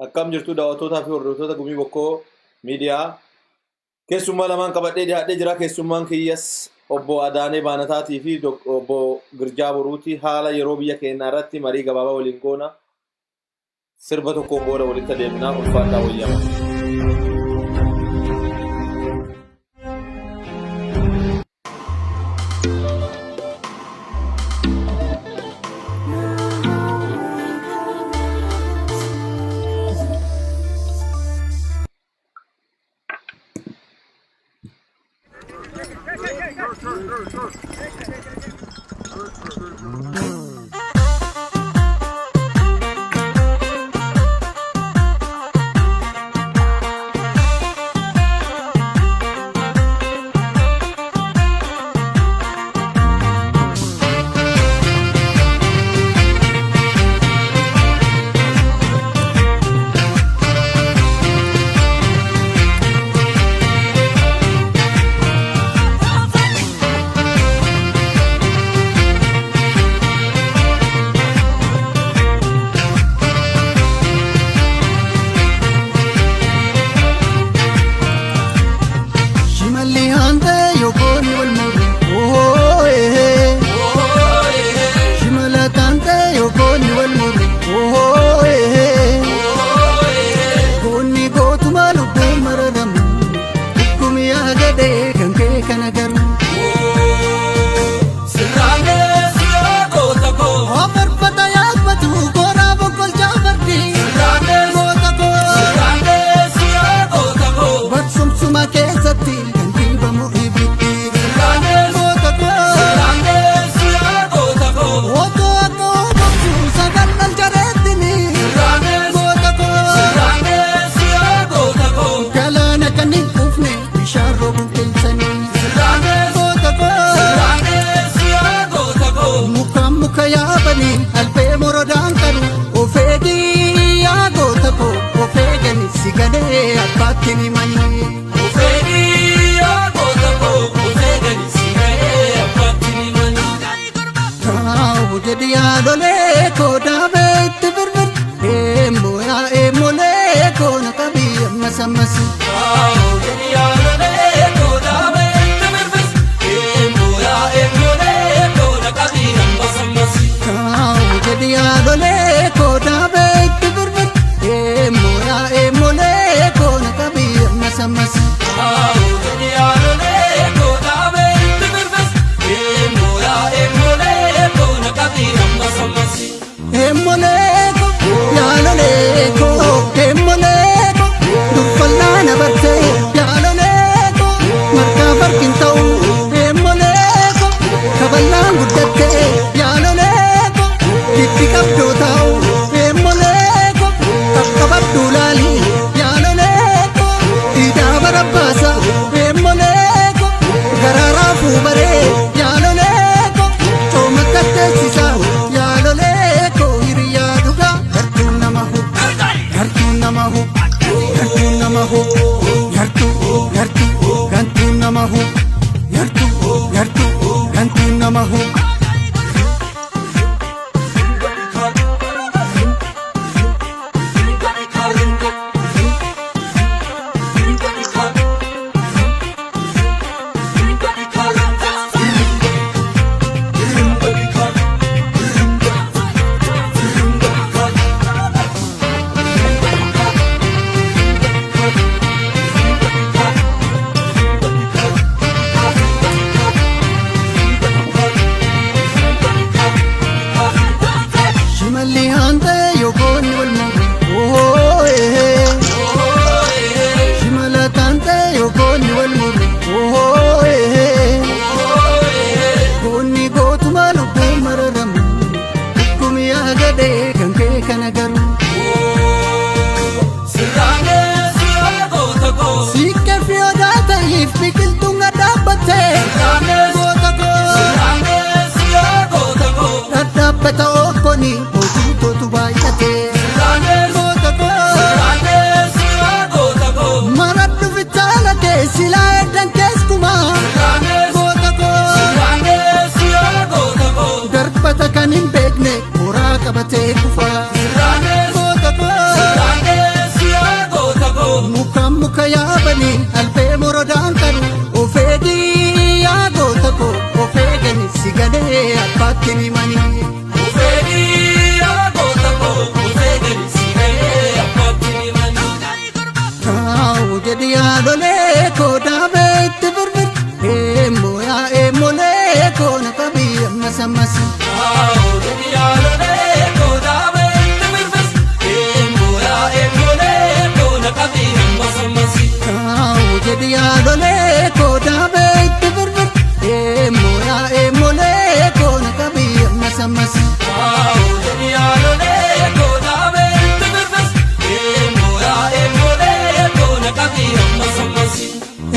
Akkam jirtu daawwattootaa fi hordoftoota gumii bokkoo miidiyaa keessummaa lamaan qabadhee dhiyaadhee jira. Keessummaan kiyyas obbo Adola Banataatii fi obb-Girjaa Boruuti. Haala yeroo biyya keenyaa irratti marii gabaabaa waliin goona. Sirba tokkoon booda walitti deemnaa ulfaataa wayyaama. abbaatiin manii. Ufeeni agoota koo ufeeni siiree abbaatiin manii. Kaawu jedhi yaadolee koo dhaabee itti birbir. Yaa eemolee koo na qabii ammas ammas. Kaawu jedhi yaadolee koo dhaabee itti birbir. Yaa eemolee koo na qabii ammas ammas. Kaawu jedhi yaadolee koo dhaabee itti birbir. Yaa eemolee koo na qabii ammas ammas. Kaawu jedhi yaadolee koo dhaabee itti birbir. Yaa eemolee koo na qabii ammas ammas.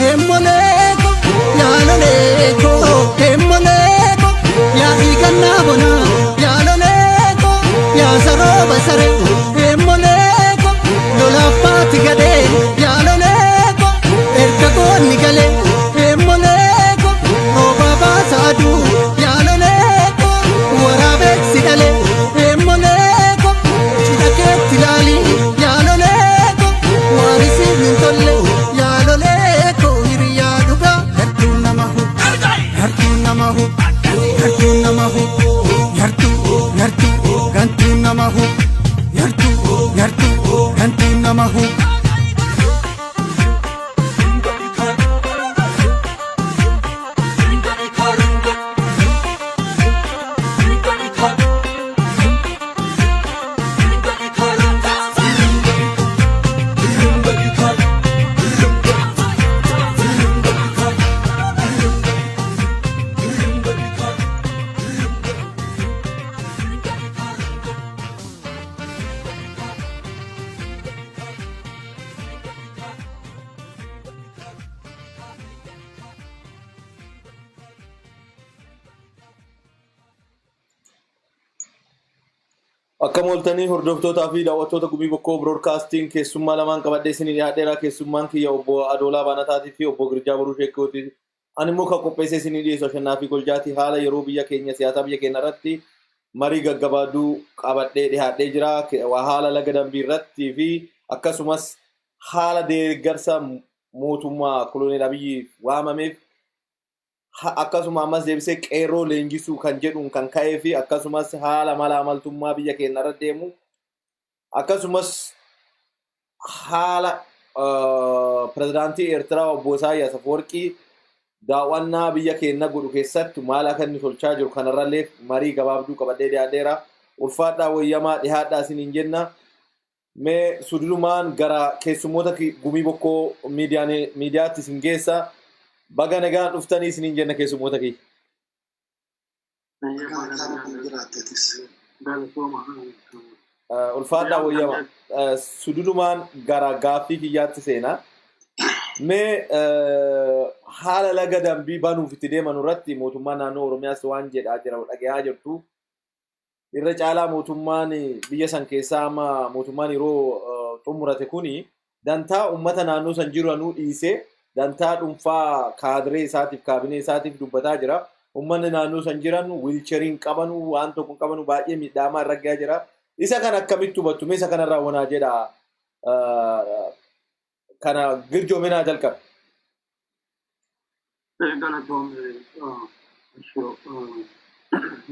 Eemolee koo yaadolee koo eemolee koo yaa hiikannaa bonaa yaadolee koo yaa sarooba saree eemolee koo lolaaf baati gadee yaadolee koo erga goonni galee eemolee koo rooba baasa aduu yaadolee koo waraabeeksi dhalee eemolee koo cidha keetti laalii yaadolee koo waarisiif hin tolle yaadolee koo hiriyaa dhugaa gartuun nama hu gartuun nama hu gartuun nama hu gartuu gartuu gantuun nama hu gartuu gartuu gantuun nama hu. Akka mooltanii hordoftootaa fi daawwattoota gumii bokkoo broadcasting keessummaa lamaan qabadhee isinii dhiyaadheera. Keessummaan kiyya obbo Adola Banataatii fi obbo Girjaa Boruu Sheekkooti. Ani immoo kan qopheessee isinii dhiyeessu Ashannaa fi Goljaati. Haala yeroo biyya keenya siyaasaa biyya keenya irratti marii gaggabaaduu qabadhee dhiyaadhee jira. Haala laga dambii irratti fi akkasumas haala deeggarsa mootummaa koloneel Abiyyi waamameef akkasuma ammas deebisee qeerroo leenjisuu kan jedhuun kan ka'ee fi akkasumas haala mala amaltummaa biyya keenya irra deemu akkasumas haala pirezidaantii Eertiraa obbo Isaayyaas Afwerqii daawwannaa biyya keenya godhu keessatti maal akka inni tolchaa jiru kanarrallee marii gabaabduu qabadhee dhiyaadheera. Ulfaadhaa wayyamaa dhiyaadhaa isiniin jenna. Mee sududumaan gara keessummoota gumii bokkoo miidiyaatti isin geessa. Baga nagaan dhuftanii isiniin jenna keessummoota kiyya. Ulfaadhaa wayyamaa sududumaan gara gaaffii kiyyaatti seenaa. Mee haala laga dambii banuuf itti deeman irratti mootummaan naannoo Oromiyaas waan jedhaa jira dhagayaa jirtu. Irra caalaa mootummaan biyya san keessaa amma mootummaan yeroo xumurate kuni dantaa uummata naannoo san jiranuu dhiisee dantaa dhuunfaa kaadiree isaatiif kaabinee isaatiif dubbataa jira. Uummanni naannoo san jiran wiilcheriin qabanu waan tokko qabanu baay'ee miidhamaa irra gahaa jira. Isa kan akkamitti hubattu? Mee isa kanarraa wanaa jedha kana Girjoominaa jalqabe.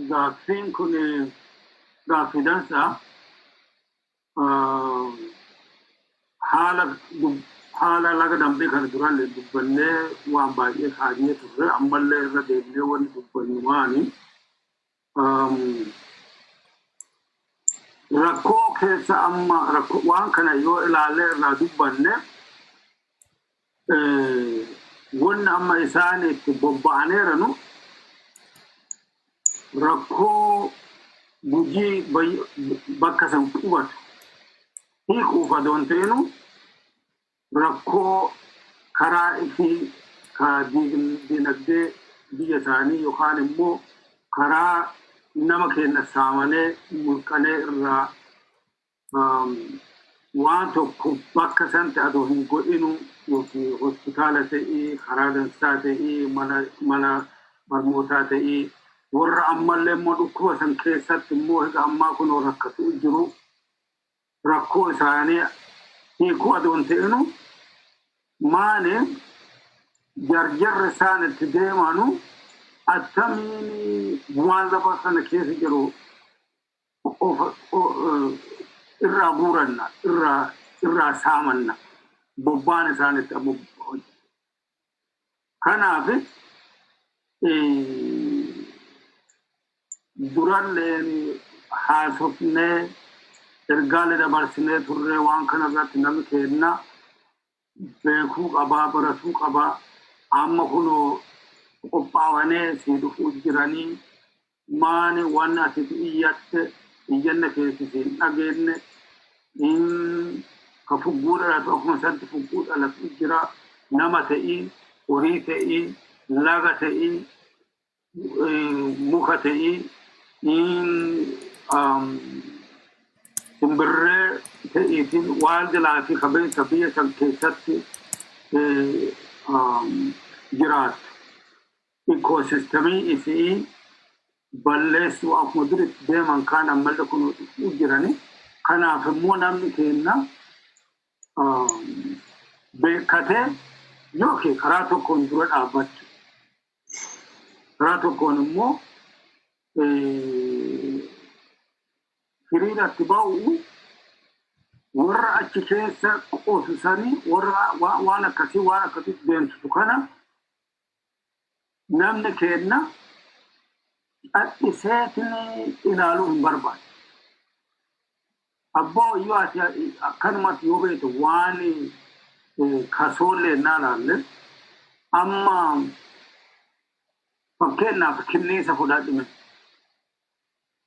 Gaaffiin kun gaaffii dansaa haala laga dambii kana duraan dubbannee waan baay'ee kaa'ee turre ammallee irra deemnee wanti dubbannu maani rakkoo keessa amma waan kana yoo ilaalle irraa dubbanne wanni amma isaan itti bobba'aneeranu rakkoo gujii bakka san qubatu hiikuuf adoon ta'inu rakkoo karaa fi dinagdee biyya isaanii yookaan immoo karaa nama keenya saamanee mulqanee irraa waan tokko bakka sanatti adoo hin godhinu yookiin hospitaala ta'ii karaa dansaa ta'ii mana barnootaa ta'ii warra ammallee immoo dhukkuba san keessatti immoo higa ammaa kunoo rakkatu jiru rakkoo isaanii hiikuu adoon ta'inu maani jarjarri isaan itti deemanu attamiin waan lafa sana keessa jiru irraa guuranna irraa saamanna bobbaan isaanitti ammoo kanaaf duralleen haasofnee ergaalee dabarsinee turree waan kanarratti namni kenna beekuu qabaa baratuu qabaa amma kunoo qophaa'anii si dhufuu jiranii maani waan ati iyyatte iyyanna keessi hin dhageenye ka fugguu dhalatu akkuma sanatti fugguu dhalatu jira nama ta'ii horii ta'ii laga ta'ii muka ta'ii simbirree ta'eetiin waan jalaa fi qabeessa biyya san keessatti jiraatu. Ikoosistemii isii balleessuu akkuma duritti deeman kaan ammallee kun jirani. Kanaaf immoo namni kenna beekatee yookiin karaa tokkoon dura dhaabbachuu. Karaa tokkoon immoo hiriirratti ba'uu warra achi keessa qoosisanii warra waan akkasii deemsisu kana namni kenna cadhiseetiin ilaaluu hin barbaadu. Abbaa iyyuu ati akkanumatti yoo beekte waan kasoollee naa laalle amma fakkeenyaaf kinniisa fudhadhime.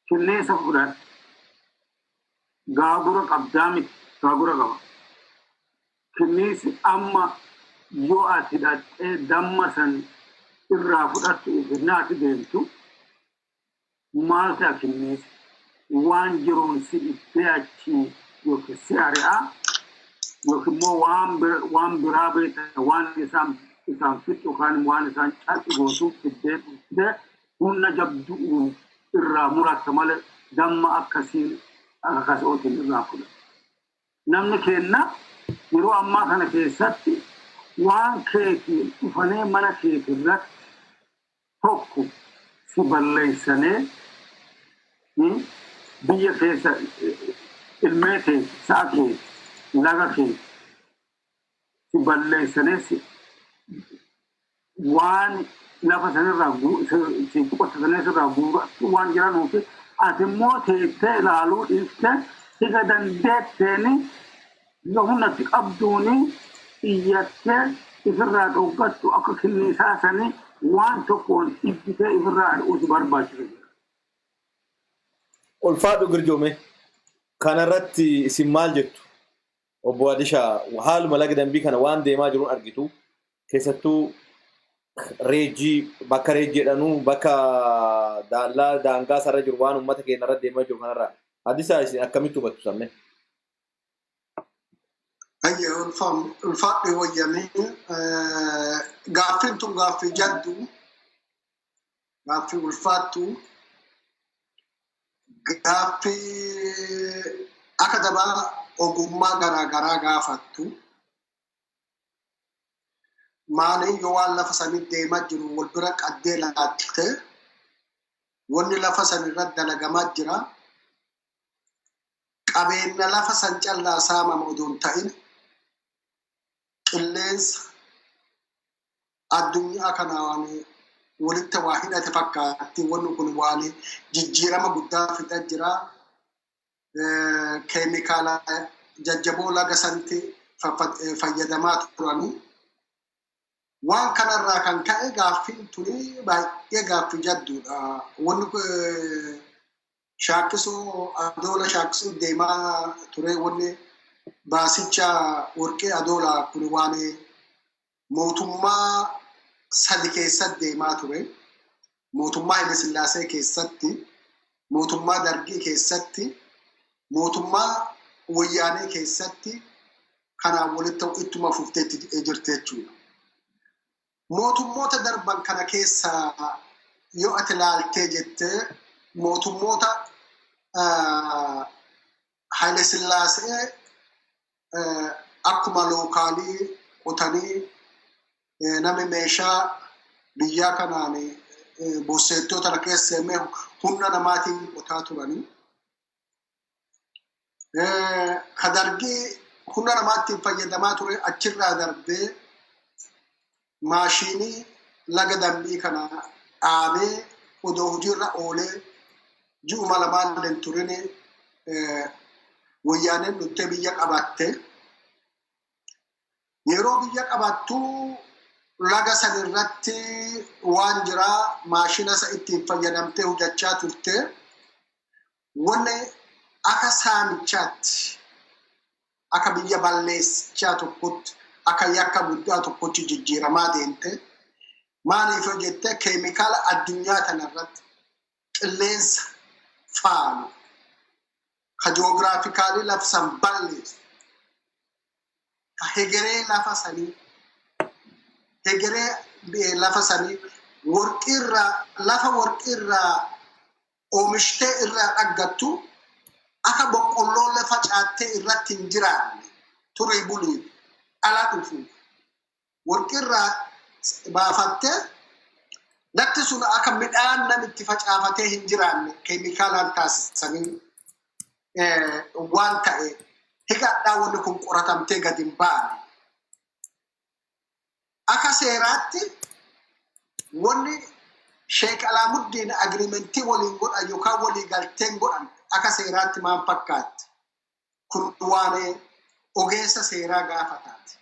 Kinniisa fudhadhe. Gaagura qabdaa miti gaagura qaba. Kinniisi amma yoo ati hidhattee damma san irraa fudhattu naati deemtu maal ta'a kinniisi waan jiruun si ittee achi yookiin si ari'aa yookiin immoo waan biraa beekta waan isaan fixu yookaan waan isaan calqi gootuuf iddee humna jabdu'uun irraa muratta malee damma akkasiin akkasootiin irraa fudhata. Namni kenna yeroo ammaa kana keessatti waan keetiin dhufanii mana keetii irratti tokko si balleessanee biyya keessa ilmee keessa sa'a keessa laga keessa si balleessanee waan lafa sanirraa si qotatanii sirraa guuratu waan jiranuufi ati immoo teettee ilaaluu dhiiftee siga dandeetteeni humnatti qabduuni iyyattee ifirraa dhoggattu akka kinniisaa sanii waan tokkoon idditee ifirraa adhuutu barbaachisu. Ulfaadhu Girjoome kanarratti isin maal jettu? Obbo Adishaa haaluma laga dambii kana waan deemaa jiruun argitu keessattuu reejii bakka reejiidhanuu bakka daallaa daangaa sarara jiru waan uummata keenya irra deemaa jiru kanarraa Adisaa isin akkamitti hubattu sammee? Ayya ulfaadhu wayyanii gaaffiin tun gaaffii jaddu gaaffii ulfaattu gaaffii akka dabaa ogummaa garaagaraa gaafattu maaliin yoo waan lafa sanii deemaa jiru wal bira qaddee laatte wanni lafa san irratti dalagamaa jira qabeenya lafa san callaa saamama odoon ta'in qilleensa addunyaa kanaa waan walitti waa hidhate fakkaatti wanni kun waan jijjiirama guddaa fidaa jira keemikaala jajjaboo laga santi fayyadamaa turanii waan kanarraa kan ka'e gaaffiin tuni baay'ee gaaffii jadduudha wanni shaakkisoo Adola shaakkisoo deemaa ture wanni baasicha warqee Adola kun waan mootummaa sadi keessatti deemaa ture mootummaa Haile Sillaasee keessatti mootummaa Dargii keessatti mootummaa Wayyaanee keessatti kanaan walitti ittuma fufteetti jirti jechuudha. Mootummoota darban kana keessa yoo ati ilaaltee jettee mootummoota Haile Sillaasee akkuma lookaalii qotanii namni meeshaa biyyaa kanaan bosseettota tana keessa seemee humna namaatiin qotaa turanii. Ka dargii humna namaattiin fayyadamaa ture achirraa darbee maashinii laga dambii kana dhaabee odoo hojiirra oolee ji'uma lamaan hin turine wayyaaneen dhuftee biyya qabatte. Yeroo biyya qabattu laga san irratti waan jiraa maashina isa ittiin fayyadamtee hojjechaa turte. Wanni akka saamichaatti akka biyya balleessichaa tokkotti akka yakka guddaa tokkotti jijjiiramaa deemte. Maaliif jettee keemikaala addunyaa kanarratti qilleensa faana ka ji'oogiraafikaalii labsan balleessu ka hegeree lafa sanii lafa warqiirraa oomishtee irraa dhaggattu akka boqqolloo lafa caattee irratti hin jiraanne turii bulii ala dhufu warqiirraa baafattee latti sun akka midhaan namitti facaafatee hin jiraanne keemikaalaan taasisanii waan ta'e higadhaa wanni kun qoratamtee gadi hin baane. Akka seeraatti wanni Sheek Alaamuddin agriimentii waliin godhan yookaan walii galteen godhan akka seeraatti maal fakkaatti? Kun waan ogeessa seeraa gaafataati.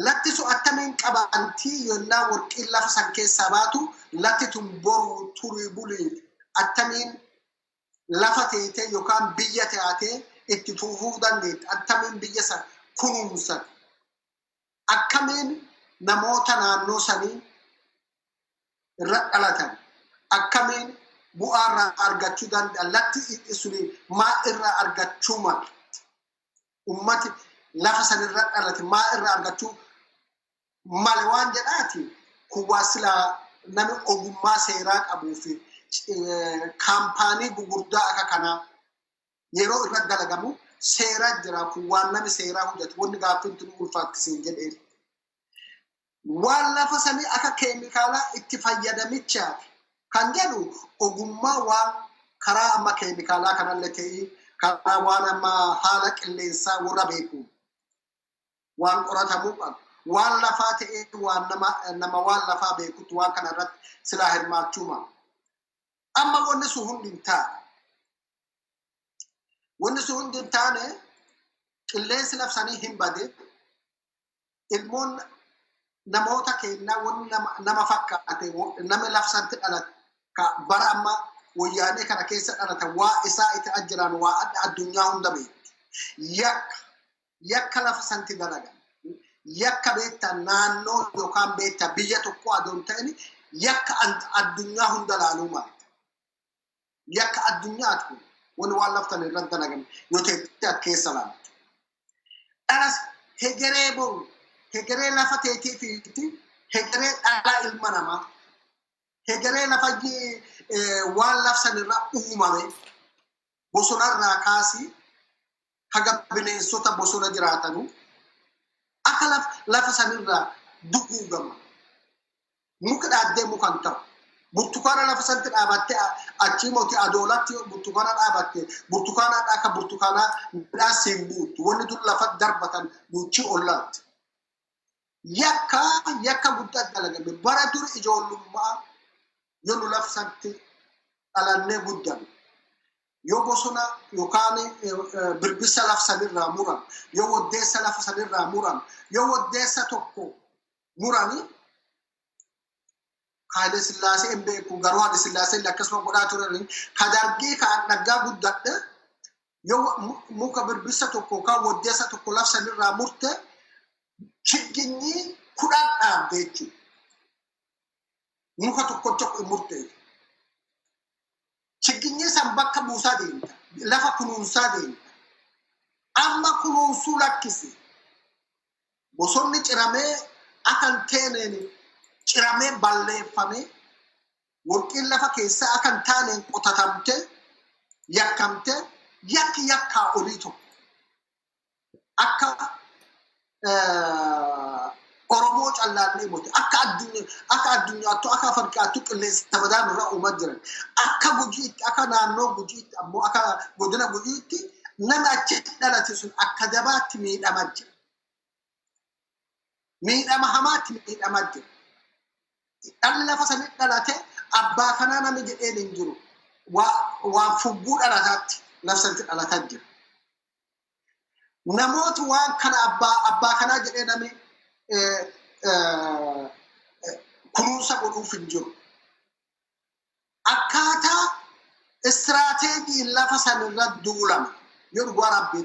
Latti sun attamiin qabantii yennaa warqiin lafa san keessaa baatu latti tun boru turii bulii attamiin lafa teetee yookaan biyya taatee itti tuufuu dandeetti. Attamiin biyya san kunuunsan. Akkamiin namoota naannoo sanii irra dhalatan. Akkamiin bu'aa irraa argachuu danda'an. Latti suni maa irraa argachuu mala. Ummati lafa san irra dhalate maa irraa argachuu male waan jedhaati. Kuwaa silaa nami ogummaa seeraa qabuu fi kaampaanii gugurdaa akka kanaa yeroo irra dalagamu seeraa jira. Kuwaan nami seeraa hojjetu wanni gaaffiin tun ulfaattisiin jedheen. Waan lafa sanii akka keemikaalaa itti fayyadamichaaf kan jedhu ogummaa waan karaa amma keemikaalaa kanallee ta'ii karaa waan amma haala qilleensaa warra beeku waan qoratamuu qabu. Waan lafaa ta'ee waan nama waan lafaa beekutti waan kana irratti silaa hirmaachuu mala. Amma wanni sun hundi hin taane. Wanni sun hundi hin taane qilleensi labsanii hin bade. Ilmoon namoota kennaa wanni nama fakkaate nama labsanti dhalate ka bara amma wayyaanee kana keessa dhalate waa isaa itti ajjiran waa addunyaa hunda beektu. Yakka lafa santi dalagan. Yakka beektaa naannoo yookaan beektaa biyya tokko adoon ta'ini yakka addunyaa hunda laaluu mala. Yakka addunyaatu kun wanni waan laftan irratti dalagan yoo ta'e keessa laaltu. Dhalas hegeree boru hegeree lafa teetii fi hegeree dhalaa ilma namaa hegeree lafa waan lafsan irraa uumame bosonarraa kaasii haga bineensota bosona jiraatanu akka lafa sanirraa duguugama. Muka dhaaddee mukan ta'u. Burtukaana lafa santi dhaabattee achii mootii adoolatti burtukaana dhaabattee burtukaana akka burtukaanaa midhaan siin buutu wanni dur lafa darbatan duuchii ollaatti. Yakka guddaa dalagame bara dur ijoollummaa yoo nu lafa santi dhalannee guddan yoo bosona yookaan birbisa lafa sanirraa muran yoo waddeessa lafa sanirraa muran yoo waddeessa tokko murani Haile Sillaasee hin beeku garuu Haile Sillaasee akkasuma godhaa turan ka dargii ka dhaggaa guddadhe yoo muka birbisa tokko kan waddeessa tokko lafa sanirraa murte chigginyi kudhan dhaabde jechuudha. Muka tokko murte. Chigginyi san bakka buusaa deemta. Lafa kunuunsaa deemta. Amma kunuunsuu lakkisi. Bosonni ciramee akan teeneen ciramee balleeffamee warqiin lafa keessaa akan taaneen qotatamte yakkamte yakkaa olii tokko akka Oromoo oromoo callaallee moti akka addunyaattu akka afrikaattu qilleensa badaa nurra uumaa jiran akka gujiitti akka naannoo gujiitti ammoo akka godina gujiitti nama achi dhalate sun akka dabaatti miidhamaa jira. Miidhama hamaatti miidhamaa jira. Dhalli lafa sanii dhalate abbaa kanaa namni jedheen hin jiru. Waan fubbuu dhalataatti lafsanti dhalataa jira. Namooti waan kana abbaa kanaa jedhee namni kunuunsa godhuuf hin jiru. Akkaataa istiraateejii lafa sanirra duulama yoo dhugaa rabbii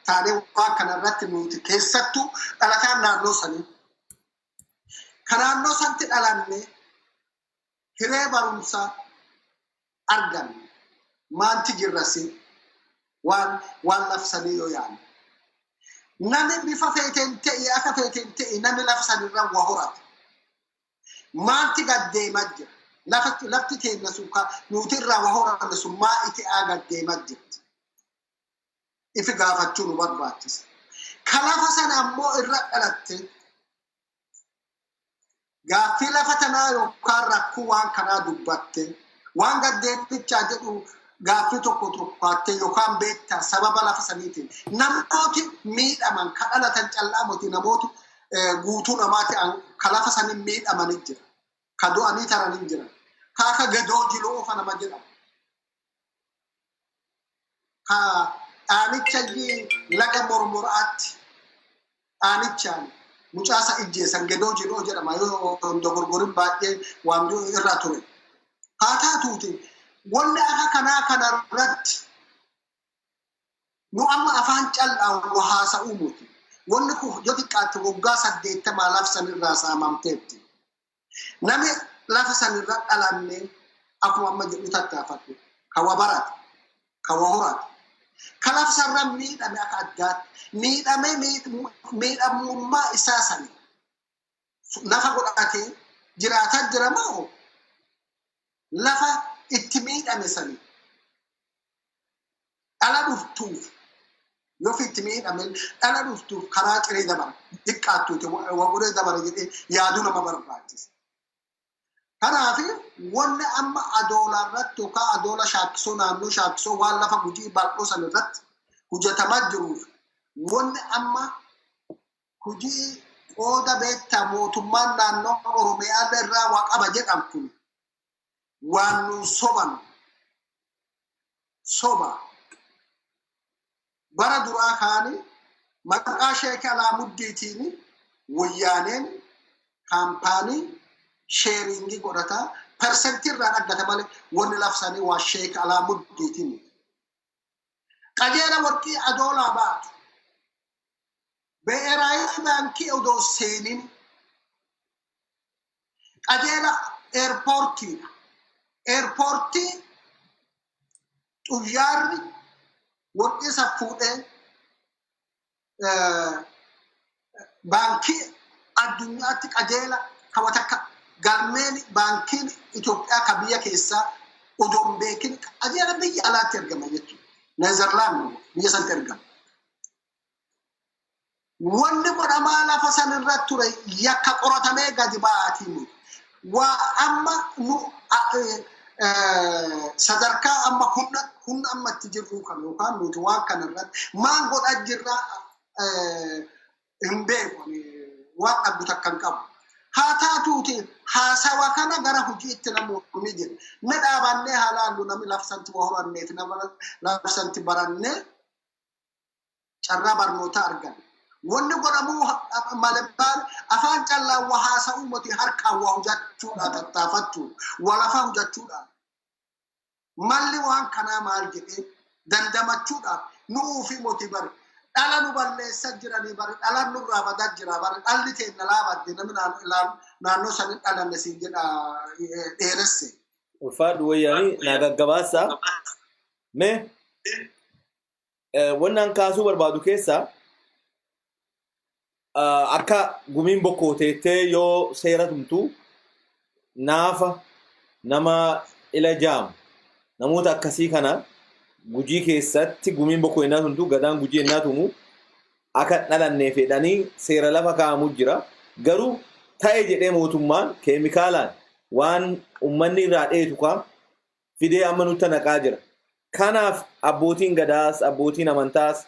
taanee waan kanarratti nuti keessattuu dhalataan naannoo sanii. Kan naannoo sanatti dhalanne hiree barumsaa arganne maanti jirrasi waan lafsanii yoo yaadne. Namni bifa feeteen ta'e akka feeteen ta'e namni lafa sanirra waa horata. Maanti gaddeemaa jira. Lafti keenya sun nuti irraa waa horanne sun maa itti gaddeemaa jirti. Ifi gaafachuu nu barbaachisa. Kan lafa sana ammoo irra dhalatte gaaffii lafa tanaa yookaan rakkoo waan kanaa dubbatte waan gaddeebichaa jedhu gaaffii tokko tokkoattee yookaan beektaa sababa lafa saniitiin namooti miidhaman kan dhalatan callaa moti namooti guutuu namaati kan lafa sanii miidhamanii jira. Kan du'anii taranii jira. Kan akka gadoo jiloo fa nama jedhamu. Kan aanicha laga mormoraatti aanichaan mucaasa ijjeessan gadoo jiloo jedhama yoo dogorgorin baay'ee waan irraa ture. Haa taatuuti wanni akka kanaa kanarratti nu amma afaan callaa haasa'uu muti. Wanni kun yoo xiqqaatti waggaa 80 lafsanirraa saamamteetti. Namni lafa sanirra dhalanne akkuma amma jedhu tattaafatu kan waa barate kan waa horate. Kan lafa sanarra miidhame akka addaatti miidhamummaa isaa sani lafa godhatee jiraataa jira moo lafa itti miidhame sani dhala dhuftuuf yoo itti miidhame dhala dhuftuuf karaa ciree dabara xiqqaattuuti waguree dabara jedhee yaaduu nama barbaachisa. Kanaaf wanni amma adoolaa irratti yookaan adoola shaakkisoo naannoo shaakkisoo waan lafa gujii bal'oo san irratti hojjetamaa jiruuf wanni amma hojii qooda beektaa mootummaan naannoo Oromiyaa irraa waa qaba jedhamu kun waan nu soba bara duraa kaanii maqaa Sheek Alaamuddiitiin wayyaaneen kaampaanii sharingi godhata persentii irraa dhaggata malee wanni lafsanii waa Sheek Alaamuddiitiin. Qajeela warqii adoolaa baatu be'eraayi baankii odoo seenin qajeela eerpoortiidha. Eerpoortii xuyyaarri warqii isa fuudhee baankii addunyaatti qajeela kawatakka galmeen baankiin Itoophiyaa ka biyya keessaa odoo hin beekin qajeela biyya alaatti ergama jechuudha. Neezerlaand biyya sanatti ergama. Wanni godhamaa lafa sanirratti ture yakka qoratamee gadi ba'aatiin waa amma nu sadarkaa amma humna ammatti jirru kan yookaan nuti waan kanarratti maal godhaa jirra hin beeku waan dhabdu takkan qabu. Haa taatuuti haasawa kana gara hojiitti namoonni jira. Na dhaabannee haalaallu namni lafsanti waa horanneeti lafsanti barannee carraa barnoota argan. Wanni godhamuu malabaan afaan callaa waa haasa'uu moti harkaan waa hojjechuudha tattaafachuu waa lafa hojjechuudha. Malli waan kanaa maal jedhee dandamachuudhaaf nuu fi moti bari. Dhala nu balleessaa jiranii bari dhala nurraa badaa jira bari dhalli keenya laabadde namni naannoo sanii dhalanne siin jedha dheeresse. Ulfaadhu wayyaanii naa gaggabaasa. Mee wannan kaasuu barbaadu keessaa akka gumiin bokkoo teettee yoo seera tumtu naafa nama ila jaamu namoota akkasii kana gujii keessatti gumiin bokkoo innaa tumtu gadaan gujii innaa tumu akka dhalannee fedhanii seera lafa kaa'amu jira. garuu ta'e jedhee mootummaan keemikaalaan waan ummanni irraa dheetu kaa fidee amma nutti naqaa jira. Kanaaf abbootiin gadaas, abbootiin amantaas,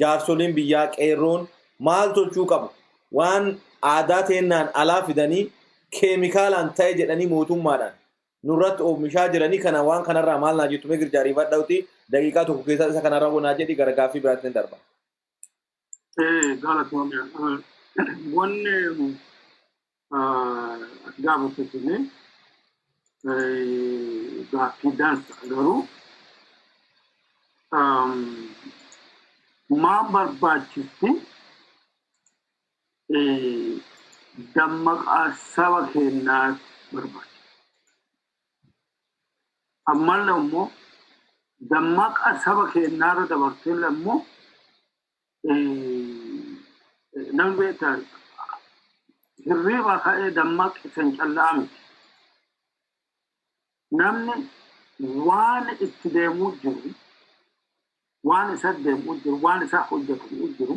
jaarsoliin biyyaa, qeerroon maal tolchuu qabu? Waan aadaa teennaan alaa fidanii keemikaalaan ta'e jedhanii mootummaadhaan nurratti oomishaa jiranii kana waan kanarraa maal naa jettu mee girjaarii fadhauti daqiiqaa tokko keessa isa kanarraa gonaa jedhi gara gaaffii biraatti darba. Galatoomia. Wanni gaafatame gaaffii dansa garuu maan barbaachisti dammaqaa saba keenyaa barbaachisa. Ammallee immoo dammaqa saba keenyaarra dabarteen immoo namni beektaa hirriiba ka'ee dammaqi san callaa miti. Namni waan itti deemuu jiru, waan isa deemuu jiru, waan isaa hojjetamuu jiru,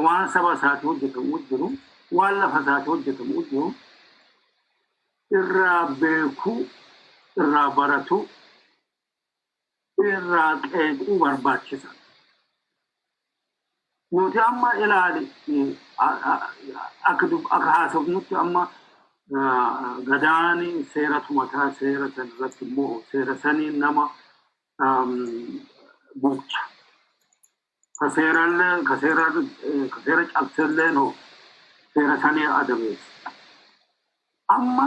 waan saba isaati hojjetamuu jiru, waan lafa isaati hojjetamuu jiru, irraa beekuu, irraa baratuu, irraa qeequu barbaachisa. Nuti amma ilaali akka haasofnutti amma gadaani seeratu mataa seera san irratti immoo seera sanii nama bulcha. Ka seera cabsellee noo seera sanii adabeessa. Amma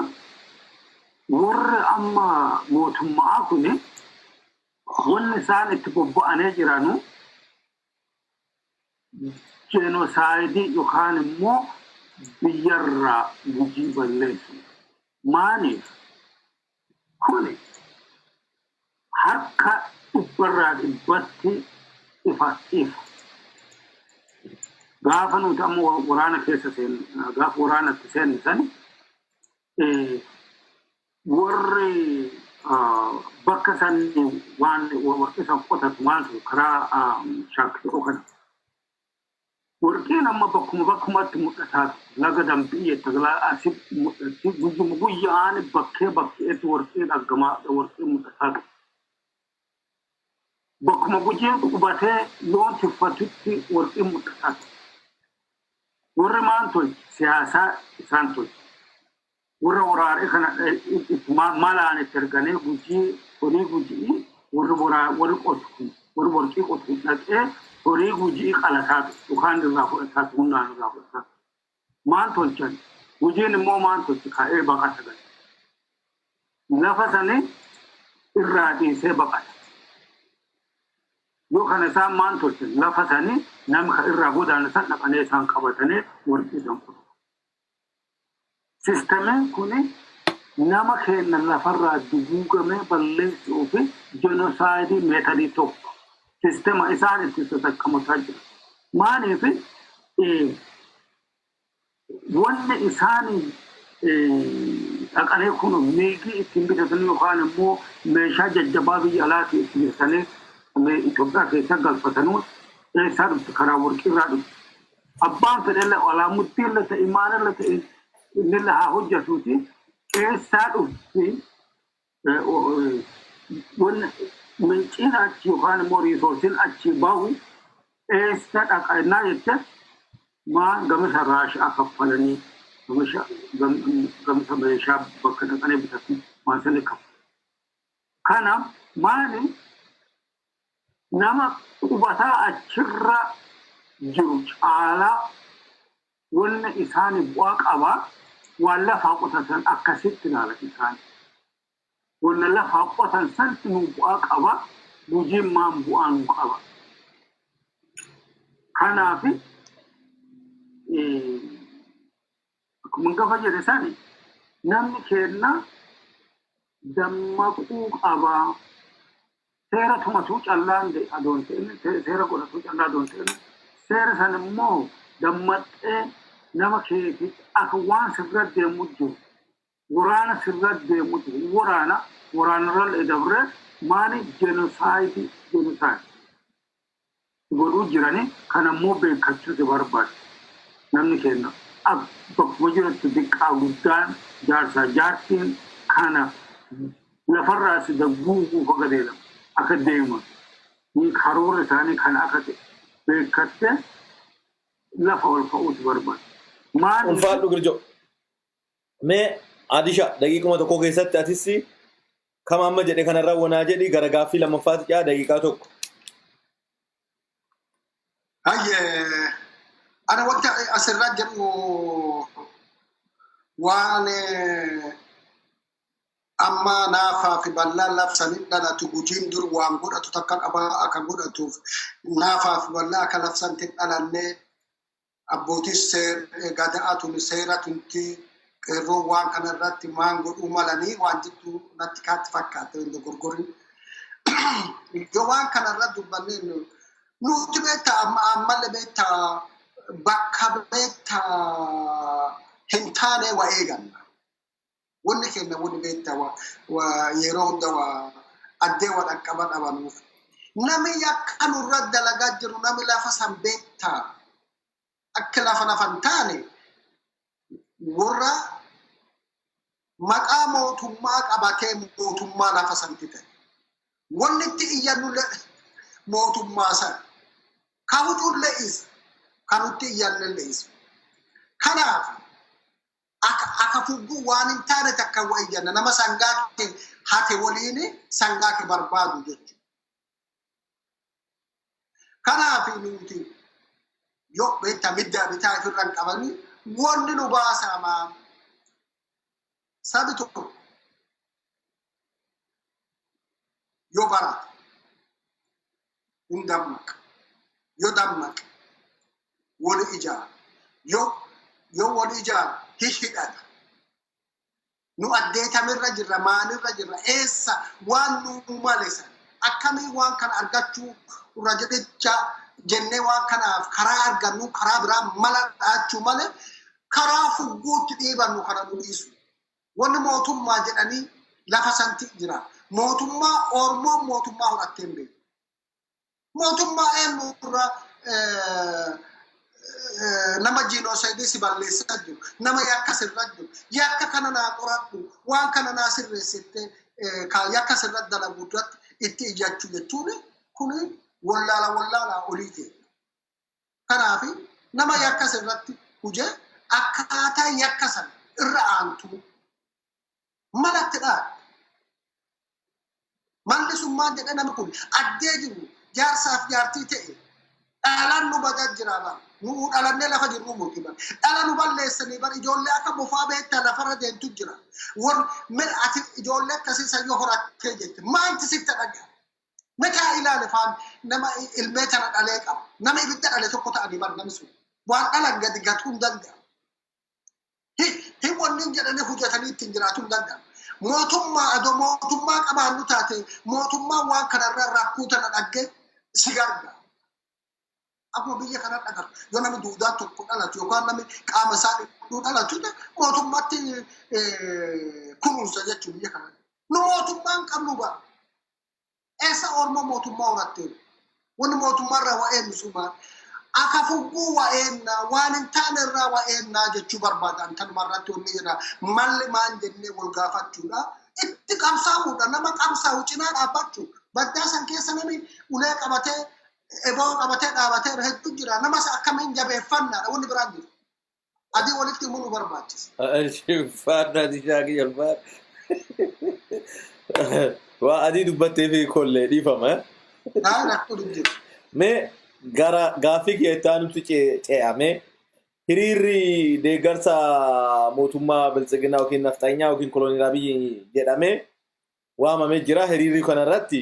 warri amma mootummaa kuni wanni isaan itti bobba'anii jiranu genosaayidii yookaan immoo biyyarraa gujii balleessu. Maaniif kuni harka dhibbarraa dhibbatti ifa. Gaafa nuti amma waraana keessa gaafa waraanatti seennisan warri bakka sanii waan isa qotatu maaltu karaa shaakkisoo kana. Warqeen amma bakkumatti mul'ataa laga dambii taglaa asii mul'atti guyyaan bakkeetti warqeen argamaa warqeen mul'ataa. Bakkuma guyyeen qubatee loon tiffatutti warqeen mul'ataa. Warri maan tolchi siyaasaa isaan tolchi. Warra waraaree kana malaan itti arganii horii gujii warri qotu warri warqii qotu dhaqee horii gujii qalataatu yookaan irraa fudhataatu humnaan irraa fudhataatu. Maan tolchan gujiin immoo maan tolchi ka'ee baqata gala. Lafa sanii irraa dhiisee baqata. Yoo kana isaan maan tolchan lafa sanii namni irraa godaana san dhaqanii isaan qabatanii warqii danfatu. Sistemeen kuni nama keenya lafarraa duguugamee balleessuu fi genosaayidii meetadii tokko. Sistema isaan itti tattaqqamataa jiru. Maaliif wanni isaan dhaqanii kun miigii ittiin bitatanii yookaan immoo meeshaa jajjabaa biyya alaatii itti bitatanii Itoophiyaa keessa galfatanuun eessaa dhufti karaa warqii irraa dhufti. Abbaan fedhelle alaamutti illee ta'e maalirra ta'e inni haa hojjetuuti eessaa dhufti minciin achi yookaan immoo riisoorsiin achi bahu eessa dhaqannaa jecha maan gamisa raashaa kaffalanii gamisa meeshaa bakka dhaqanii bitatu maasanii kaffalu. Kana maali nama qubataa achirra jiru caalaa wanni isaanii bu'aa qabaa waan lafaa qotatan akkasitti ilaala isaanii. Wanni lafaa qotan santi nu bu'aa qaba gujiin maan bu'aa nu qaba. Kanaaf akkuma gafa jedhe isaanii namni keenya dammaquu qabaa. Seera tumatuu callaan adoon ta'in seera godhatuu callaa adoon ta'in seera san immoo dammaqee nama keetii akka waan sirra deemu jiru waraana sirra deemu jiru waraanarra dabree maali genosaayidii godhuu jiranii kan ammoo beekachuu si barbaadu namni keenya bakkuma jirutti xiqqaa guddaan jaarsaa jaartiin kana lafarraa si dagguu fagadeedha akka deema ni karoora isaanii kan akka beekatte lafa ol ka'uutu barbaada. Ulfaadhu Girjo. Mee Adisha daqiiquma tokko keessatti atis kama amma jedhe kanarraa wanaa jedhi gara gaaffii lammaffaatti caa daqiiqaa tokko. Ana wanta asirraa jedhu waan amma naafaa fi bal'aa labsanii dhalatu gujiin dur waan godhatu takka qabaa akka godhatuuf naafaa fi bal'aa akka labsanti dhalannee abbootis gada'atuun seeratunti qeerroo waan kanarratti maan godhuu malanii waan jettu natti kaatti fakkaate hin gurgurin. Yoo waan kanarra dubbannee nuti beektaa ammallee beektaa bakka beektaa hin taane waa eeganna. Wanni keenya wanni beektaa yeroo hunda addee waa dhaqqaba dhabanuuf. Nami yakka nurra dalagaa jiru nami lafa san beektaa akka lafa hin taane warra maqaa mootummaa qabatee mootummaa lafa santi ta'e. Wanni itti iyyannu mootummaa san kahutuullee isa kanutti iyyannellee isa. Kanaaf akka fugguu waan hin taane takka waa iyyanna nama sangaa hate waliin sangaa ke barbaadu jechuudha. Kanaaf nuti yoo beektaa middaa bitaa ofirraan qabanii wanni nu baasamaa sabi tokko yoo barate hin dammaqa yoo dammaqa wali ijaara yoo wali ijaara hidhata nu addeetamirra jirra maalirra jirra eessa waan nu malesan akkamii waan kana argachuu irra jedhecha jennee waan kanaaf karaa argannu karaa biraa mala dhaachuu malee karaa fugguutti dhiibannu kana nu dhiisu. Wanni mootummaa jedhanii lafa santi jira. Mootummaa Oromoo mootummaa horatee hin beeku. Mootummaa eenyurra nama jiinoosaayidii si balleessaa jiru. Nama yakka sirra jiru. Yakka kana naa qoradhu. Waan kana naa sirreessittee yakka sirra dalagu duratti itti iyyachuu jechuun kuni wallaala olii ta'e. Kanaaf nama yakka sirratti hujee akkaataa yakka sana irra aantu malatti dhaa. Malli summaan jedhe nama kun addee jiru jaarsaaf jaartii ta'e dhalaan nu badaa jira bara. Nu dhalannee lafa jirru muti bara. Dhala nu balleessanii bara ijoollee akka bofaa beektaa lafarra deemtu jira. Ati ijoollee akkasii sayyoo horattee jette maalti sitti dhagaa. Meeqa ilaale faan nama ilmee tana dhalee qaba. Nama ibidda dhale tokko ta'anii bara namni sun. Waan dhalan gadi gatuu hin danda'a. Hin wanni jedhanii hojjetanii ittiin jiraachuu hin danda'a. Mootummaa qabaannu taate mootummaa waan kanarra rakkoo tana dhaggee si gargaara. Akkuma biyya kana dhagar yoo namni duudaa tokko dhalatu yookaan namni qaama isaa dhibuu dhalatu mootummaatti kunuunsa jechuun biyya kana. Nu mootummaan qabnu bara. Esa Oromoo mootummaa horattee wanni mootummaarraa waa eenyu sumaan akka fugguu waa eenna waan hin taanerraa waa eenna jechuu barbaadan tanumarratti wanni jedha malli maan jennee wal gaafachuudha itti qabsaa'uudha nama qabsaa'u cinaa dhaabbachuu baddaa san keessa namni ulee qabatee eboo qabatee dhaabatee hedduu jira namas akkamiin jabeeffannaadha wanni biraan jiru adii walitti himuu nu barbaachisa. Faadhaa dishaakii jalfaa waa adii dubbattee fi kollee dhiifama. Rakkoo jiru. Mee gara gaaffii keessaa nuti ce'ame hiriirri deeggarsa mootummaa biltsiginaa yookiin nafxanyaa yookiin koloniilaa biyyi jedhamee waamamee jira. Hiriirri kanarratti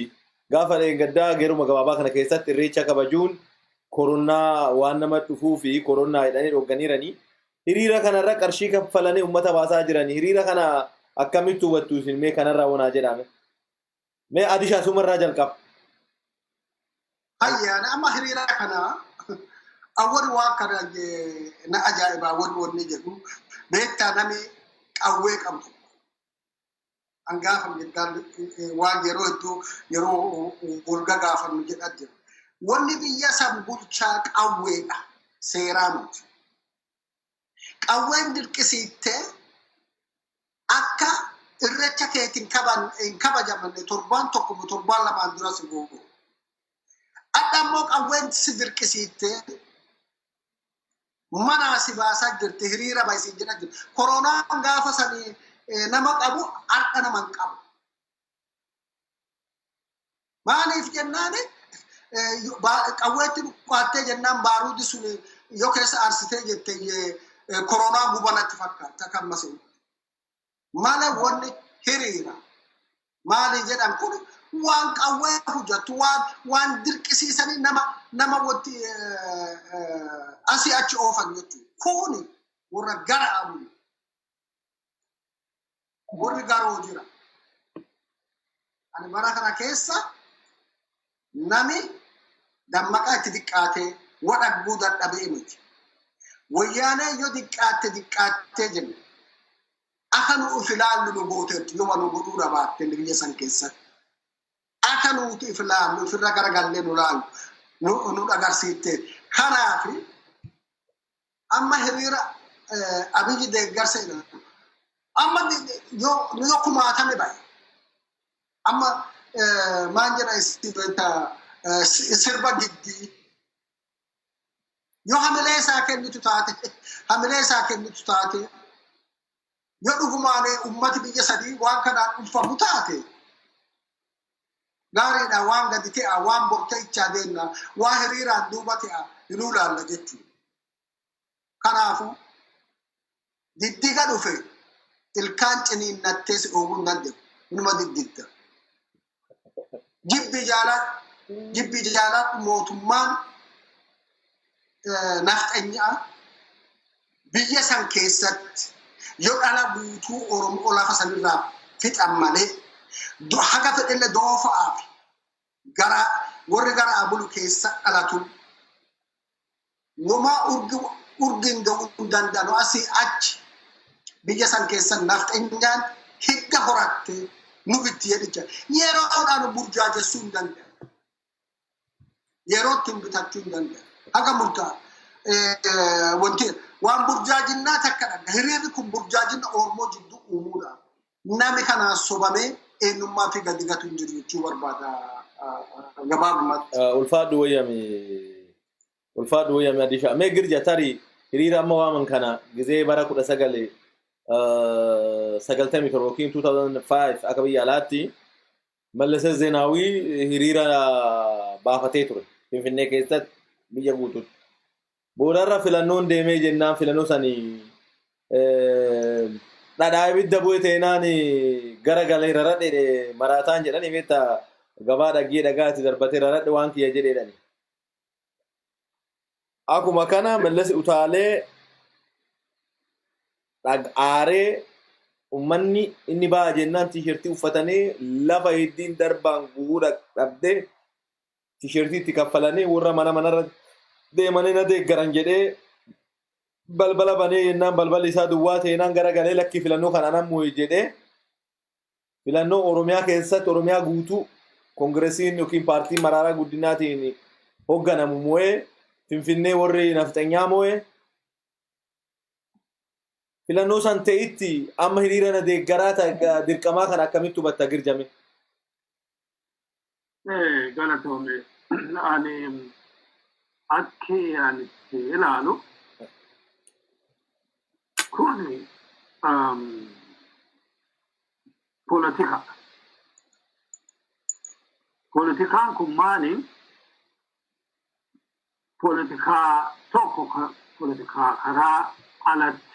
gaafa gaddaa geeruma gabaabaa kana keessatti irreecha kabajuun koronaa waan nama dhufuu fi koronaa hidhanii dhogganiiranii hiriira kanarra qarshii kaffalanii uummata baasaa jiranii. Hiriira kana akkamitti hubattu isin mee kanarraa wanaa jedhame? Mee Adishaa sumarraa jalqaba. Hayyana amma hiriira kana awwal waa kana na ajaa'ibaa wanni jedhu beektaa nami qawwee qabdu. An gaafa jeddaan waan yeroo hedduu yeroo golga gaafannu jedhaa jiru. Wanni biyya san bulchaa qawweedha seeraa miti. qawween dirqisiittee akka irreecha keetiin kabajamanne torbaan tokko torbaan lamaan dura si googu. Adda immoo qawween si dirqisiittee mana si baasaa jirti hiriira baay'isiin jedha jirti. Koronaan gaafa sanii nama qabu harka nama hin qabu. Maaliif jennaani qawweetti dhukkaattee jennaan baaruudi sun yoo keessa aarsitee jettee koronaa gubanatti fakkaata kan masin. Mala wanni hiriira. Maali jedhan kun waan qawwee hojjatu waan dirqisiisanii nama wanti asii achi oofan jechuudha. Kuni warra gara amu. Warri garoo jira. Ani bara kana keessa nami dammaqaa itti diqqaatee wadhagguu dadhabee miti. Wayyaanee yoo diqqaattee jenna. Akka nu ilaallu nu gooteetti yoo nu godhuu dhabaatte biyya san keessatti. Akka nuti ilaallu ofirra garagallee nu ilaallu nu agarsiitte. Kanaaf amma hiriira abiyyi deeggarsa jedhamu. Amma yoo kumaatame baay'ee. Amma maan jedha sirba giddii. Yoo hamilee isaa kennitu taate yoo dhugumaanee ummati biyya sadii waan kanaan dhuunfamu taate gaariidha waan gadi ta'a waan borta'ichaa deemna waan hiriiraan duuba ta'a hinuu laalla jechuudha. Kanaafu diddiga dhufe ilkaan ciniinnattee si dhoowwuu hin danda'u. Inuma diddigda. Jibbi jaalaa mootummaan nafxanyaa biyya san keessatti yoo dhala guutuu Oromoo lafa sanirraa fixan malee haga fedhelle doofa'aa fi warri gara abulu keessa dhalatu womaa urgin ga'uu hin danda'anu asii achi biyya san keessa nafxanyaan hidda horattee nu itti jedhicha yeroodhaan burjaajessuu hin danda'u. Yerootti hin bitachuu hin danda'u. Haga murtaa wanti waan burjaajinnaa takka dhaga hiriirri kun burjaajinna Oromoo jidduu uumuudha. Nami kanaan sobamee eenyummaa fi gadi gatu hin jiru jechuu barbaada gabaabumatti. Ulfaadhu wayyame Adisha. Mee Girja tarii hiriira amma waaman kana gizee bara 2005 akka biyya alaatti Mallasee Zeenaawii hiriira baafatee ture. Finfinnee keessatti biyya guutuutti. Boodarra filannoon deemee jennaan filannoo sanii dhadhaa ibidda bu'e teenaan gara galee raradhe maraataan jedhanii beektaa gabaa dhaggee dhagaatti darbatee raradhe waan kiyya jedheedhani. Akkuma kana Mallasee utaalee aaree ummanni inni ba'a jennaan tiishertii uffatanii lafa heddiin darbaan guura dhabdee tiishertii itti kaffalanii warra manarra deemanii na deeggaran jedhee balbala banee jennaan balballi isaa duwwaa ta'eenaan gara galee lakkii filannoo kana namuu jedhee filannoo Oromiyaa keessatti Oromiyaa guutuu koongiresiin yookiin paartiin Maraaraa Guddinaatiin hoogganamu moo'ee Finfinnee warri nafxanyaa moo'ee filannoo san ta'etti amma hiriira na deeggaraa dirqamaa kana akkamitti hubatta Girjame? Galatoome ani akki ani ilaalu kun politikaan kun maali? Politikaa tokko politikaa karaa alatti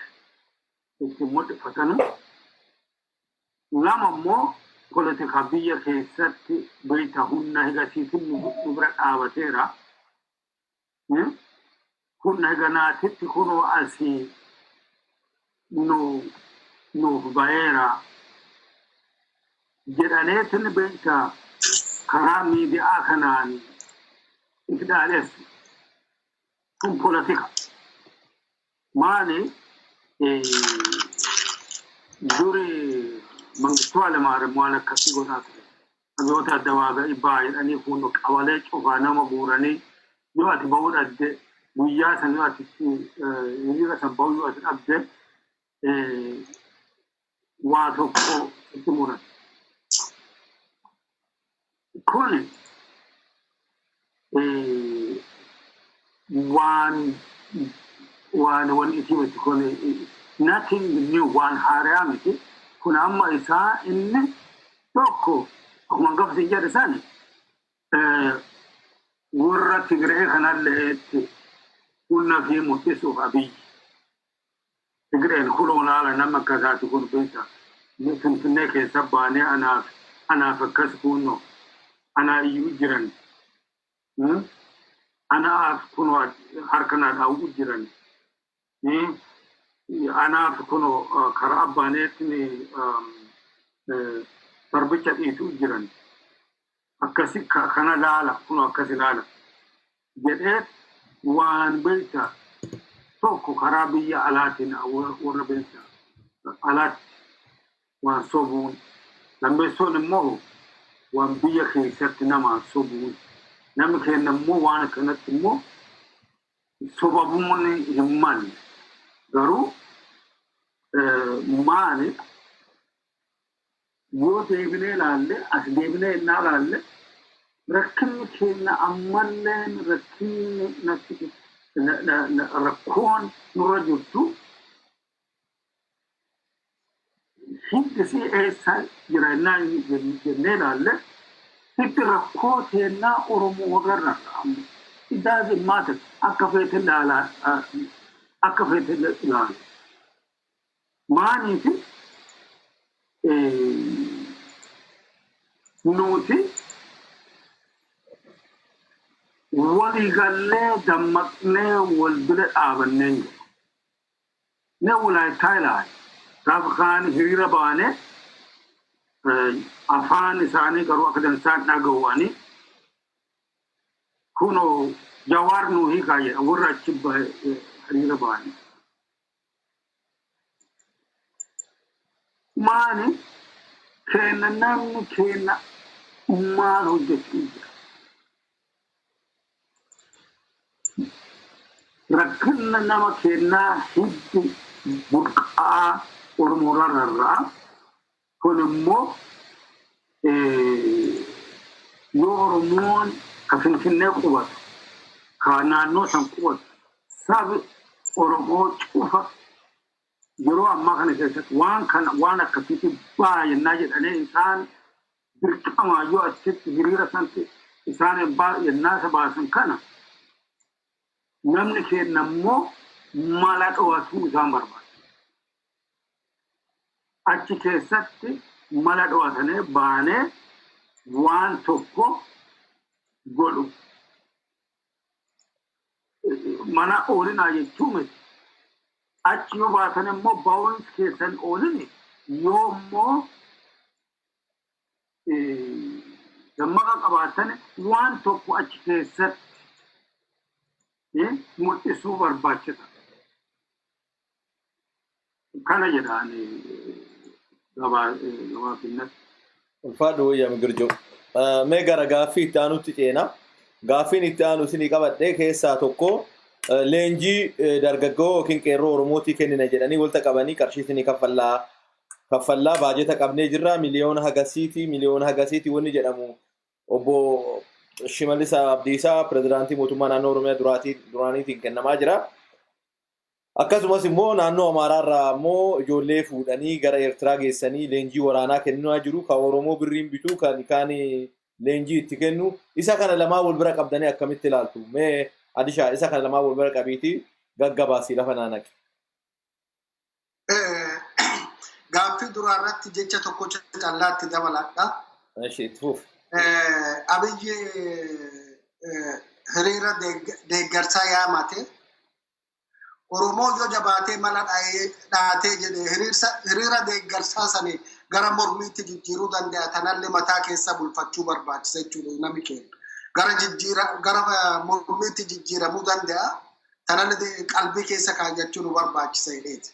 itti mul'ifatan lama immoo politika biyya keessatti beekta humna higasiitiin nu bira dhaabateera. Humna higanaatitti kunoo asii nuuf ba'eera jedhaneetiin beekta karaa miidiyaa kanaan itti dhaadheessu. Kun politika. Maali? Duri Mangistuu Hayilamaariyaam waan akkasii godhaa ture. Abiyyoota adda waagaa dhibbaa jedhanii kun qabalee cufaa nama guuranii yoo ati ba'uu dhabde guyyaa sana ati hiriira san ba'uu ati dhabde waa tokko itti muran. Kuni waan itti miti kuni nothing new waan haaraa miti. Kun amma isaa inni tokko akkuma gabsi jedhe sani warra Tigree kanallee itti kunna fi mul'isuuf abiyyi. Tigreen kuloon haala nama akkasaati kun beekta. Finfinnee keessa baanee anaaf akkas kunno anaa iyyuu jiran. Anaaf kunoo harka naa dhaa'uu jiran. Anaaf kunoo karaa abbaaneetti darbicha dhiituu jiran. Akkasi kana laala kunoo akkasi laala. Jedhee waan beekta tokko karaa biyya alaatiin warra beekta alaatti waan sobuun lammeessoon immoo waan biyya keessatti nama sobuun namni keenya immoo waan akkanatti immoo sobabuun hin malle garuu maali yoo deebinee ilaalle as deebinee innaa ilaalle rakkinni keenya ammallee rakkinni natti rakkoon nurra jirtu hiddisii eessa jira innaa jennee ilaalle hiddi rakkoo teennaa Oromoo garra it doesn't matter akka feete ilaalu maaniifi nuti waliigallee dammaqnee wal bira dhaabannee jiru. Ne walaayittaa ilaali. Gaafa kaan hiriira baane afaan isaanii garuu akka dansaan dhaga'uwanii kunoo jawaar nuu hiikaa jedha warra achi hiriira baane. Maani keenya namni keenya maal hojjechuu jira? Rakkinna nama keenyaa hiddi burqaa Oromoorraa kun immoo yoo Oromoon ka Finfinnee qubatu ka naannoo san qubatu sabi Oromoo cufa yeroo ammaa kana keessatti waan akkasitti baay'inaa jedhanii isaan dirqamaa yoo achitti hiriira santi isaan baay'inaa baasan kana namni keenya immoo mala dho'atuu isaan barbaada. Achi keessatti mala dho'atanii baanee waan tokko godhu. Mana oolinaa jechuun miti. Achi yoo baatan immoo ba'uun keessan oolini yoo immoo dammaqa qabaatan waan tokko achi keessatti mul'isuu barbaachisa. Kana jedhaani gabaabinnatti. Ulfaadhu wayyaa Girjoo. Mee gara gaaffii itti aanutti ceena. Gaaffiin itti aanu isinii qabadhee keessaa tokko leenjii dargaggoo yookiin qeerroo Oromootii kennina jedhanii walitti qabanii qarshii isinii kaffallaa baajeta qabnee jirra miliyoona hagasiiti wanni jedhamu obbo Shimallis Abdiisaa pirezidaantii mootummaa naannoo Oromiyaa duraaniitiin kennamaa jira. Akkasumas immoo naannoo Amaaraarraa immoo ijoollee fuudhanii gara Eertiraa geessanii leenjii waraanaa kennaa jiru. Kan Oromoo birriin bituu kan leenjii itti kennu. Isa kana lamaa wal bira qabdanii akkamitti ilaaltu? Mee Adishaa isa kana lamaa wal bira qabiitii gaggabaasii lafa naannaqe. Gaaffii duraa irratti jecha tokko callaatti dabaladha. Itti fuuf. Abiyyi hiriira deeggarsaa yaamate Oromoo yoo jabaatee mala dhaatee jedhee hiriira deeggarsaa sanii gara mormiitti jijjiiruu danda'a. Tanallee mataa keessa bulfachuu barbaachisa jechuudha namni keenya. Gara mormiitti jijjiiramuu danda'a. Tanallee qalbii keessa kaayachuu nu barbaachisa jedheeti.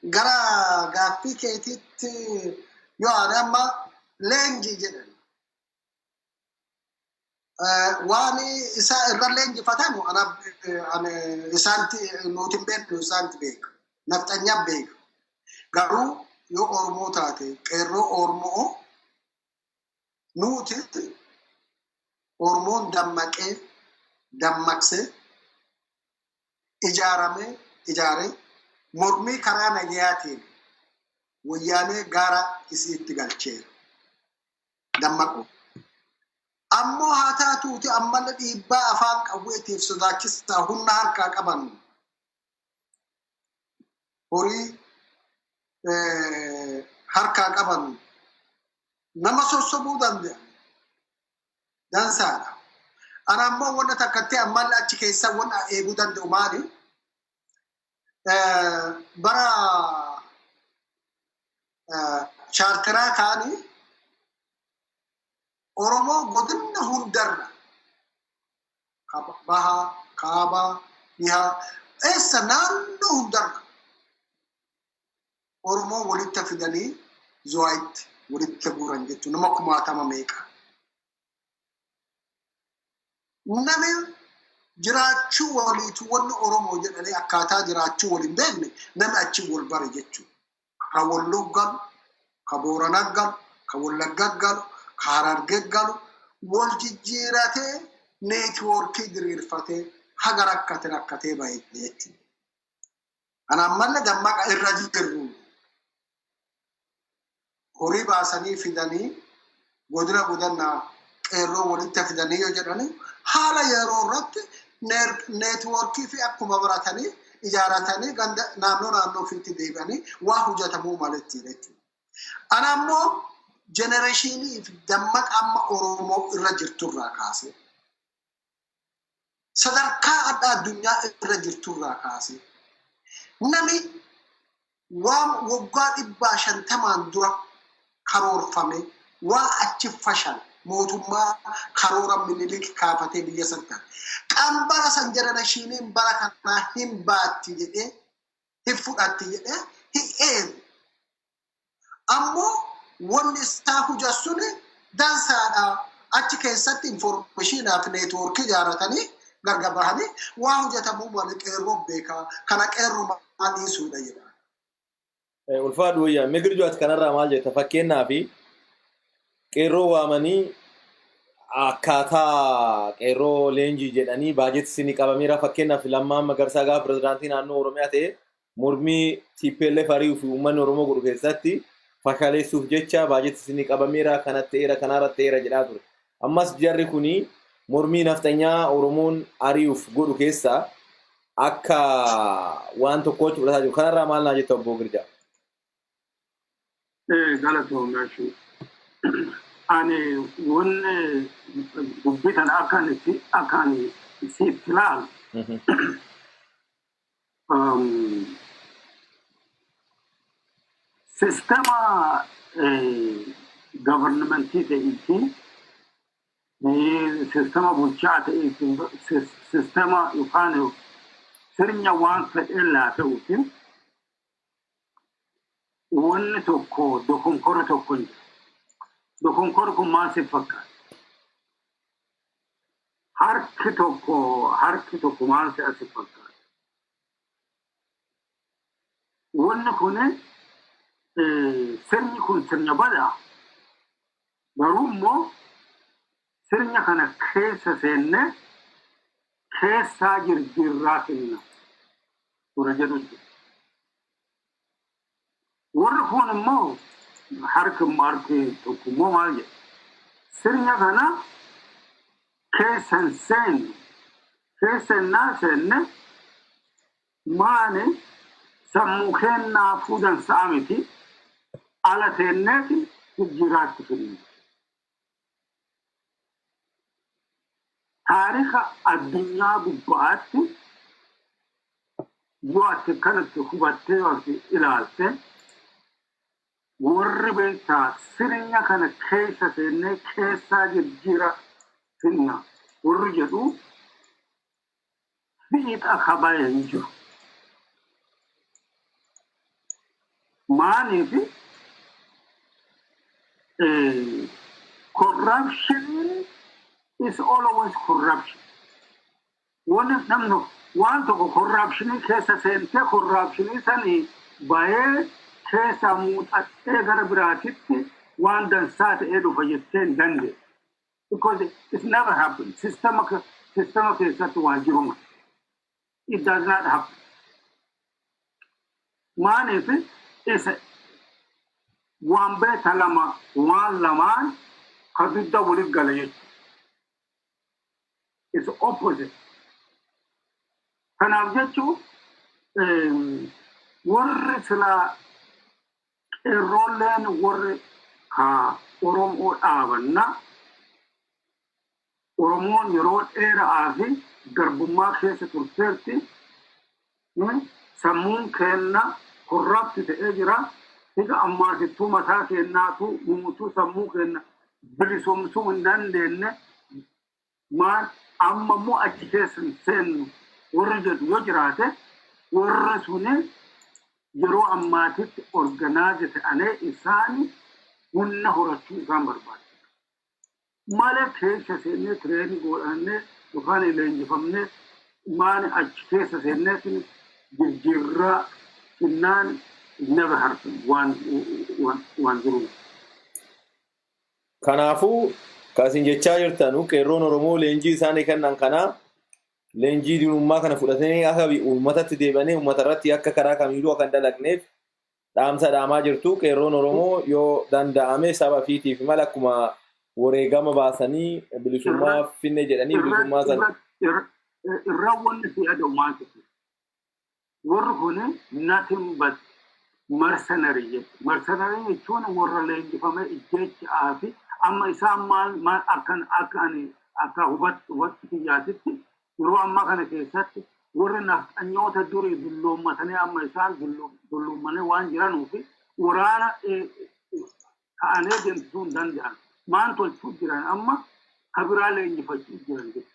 Gara gaaffii keetiitti yoo amma leenjii jedhan waan isa irrallee injifatamu ana isaanti nuutin beeknu isaanti beeka nafxanyaa beeka garuu yoo Oromoo taate qeerroo Oromoo nuti Oromoon dammaqsee ijaaree mormii karaa nagayaatiin wayyaanee gaara isiitti galcheera dammaqu. Ammoo haa taatuuti ammallee dhiibbaa afaan qawweetiif sodaachisaa humna harkaa qaban horii harkaa qaban nama sossobuu danda'a. Dansaadha. Ana ammoo wanta takkatti ammallee achi keessa wanta eeguu danda'u maali? Bara chaartiraa kaanii Oromoo godina hundarra baha, kaaba, dhihaa eessa naannoo hundarra Oromoo walitti fidanii Zuwaayitti walitti guuran jechuun nama 60 meeqa. Nami jiraachuu waliitu wanni Oromoo jedhanii akkaataa jiraachuu waliin beekne nami achi wal bare jechuudha. Ka Walloo galu, ka Booranaa galu, ka Wallaggaa galu, ka Harargee galu wal jijjiiratee neetwoorkii diriirfatee haga rakkatee bahe jechuudha. Ana ammallee dammaqa irra jirru horii baasanii fidanii godina qeerroo walitti fidanii yoo jedhanii haala yeroo irratti neetwoorkii fi akkuma baratanii ijaaratanii ganda naannoo fiitti deebi'anii waa hojjetamuu maletti jechuudha. Ana ammoo jenereeshinii fi dammaqa amma Oromoo irra jirturraa kaasee sadarkaa adda addunyaa irra jirturraa kaasee nami waan waggaa 150 dura karoorfame waa achi fashal mootummaa karoora Minilik kaafatee biyya sanatti qambara san jenereeshiniin bara kanaa hin baatti jedhee hin fudhatti jedhee hin eegu. Ammoo wanni isaa hojjechuun dansaadha. Achi keessatti informaashinaaf neetwoorkii ijaaratanii gargar bahanii waa hojjetamuu malee qeerroo beekaa kana qeerroo maal dhiisuudha jedha. Ulfaadhu wayyaa migirjuu ati kanarraa maal jetta fakkeenyaa fi qeerroo waamanii akkaataa qeerroo leenjii jedhanii baajetii isinii qabameera fakkeenyaaf Lammaan Magarsaa gaafa pirezidaantii naannoo Oromiyaa ta'e mormii TPLF ari'uu fi uummanni Oromoo godhu keessatti fakaleessuuf jecha baajetii isinii qabameera kanatti ta'eera kanarratti ta'eera jedhaa ture. Ammas jarri kuni mormii naftanyaa Oromoon ari'uuf godhu keessaa akka waan tokkootti fudhataa jiru. Kanarraa maal naa jetta obb-Girja? Galatoomna shi. Ani wanne dubbitan akan si tilal. Sistema governmentii ta'eeti sistema bulchaa ta'eeti sistema yookaan sirna waan fedhe laa ta'uuti wanni tokko dokonkora tokko hin dokonkora kun maal si fakkaata? Harki tokko maal si asi fakkaata? Wanni kun sirni kun sirna badaa garuu immoo sirna kana keessa seenne keessaa jirjirraa kenna tura jedhu warri kun immoo harki tokko immoo maal jedha sirna kana keessan seenne maani sammuu kennaa fuudhan sa'a miti ala seenneeti jijjiiraatti fidne. Taarika addunyaa gubbaatti yoo ati kanatti hubattee yookiin ilaalte warri beektaa sirna kana keessa seennee keessaa jijjiira finna warri jedhu fiixa kabayee hin jiru. Maaniif corruption is always corruption. One namno one to corruption kesa sente corruption isani bae kesa muta egar bratitti one dan sat edu fayetten dande because it's never happened. System kesa to one jiruma. It does not happen. Man is one beta lama one laman kabidda wulik galayet. It's opposite. Kanaaf jechuun warri sila qeerroolleen warri haa Oromoo dhaabanna Oromoon yeroo dheeraa fi garbummaa keessa turteetti sammuun keenna korrapti ta'ee jira. Higa ammaasittuu mataa keennaatu muutuu sammuu keenna bilisomsuu hin dandeenye maan amma immoo achi keessa hin seennu warra jedhu yoo jiraate warra suni yeroo ammaatitti organaaze ta'anii isaani humna horachuu isaan barbaadu. Malee keessa seennee tireenii godhannee yookaan leenjifamnee maani achi keessa seenneetiin jirjirraa finnaan never happen waan jiru. Kanaafuu kaasin jechaa jirtanu qeerroon Oromoo leenjii isaanii kennan kana leenjii diinummaa kana fudhatanii akka uummatatti deebanii uummata irratti akka karaa kamiiduu akka hin dalagneef dhaamsa dhaamaa jirtu. Qeerroon Oromoo yoo danda'ame saba fiitiif mala akkuma wareegama baasanii bilisummaa finne jedhanii bilisummaa sana irra wanni fi adawmaa jiru. Warri kun nothing but mercenary. Mercenary jechuun warra leenjifame ijjeechaa fi amma isaan maal akka hubatti xiyyaatitti yeroo ammaa kana keessatti warri nafxanyoota durii dulloommatanii amma isaan dulloomanii waan jiranuuf waraana ta'anii deemsisuu hin danda'an. Maan tolchuu jiran amma kabiraa leenjifachuu jiran jechuudha.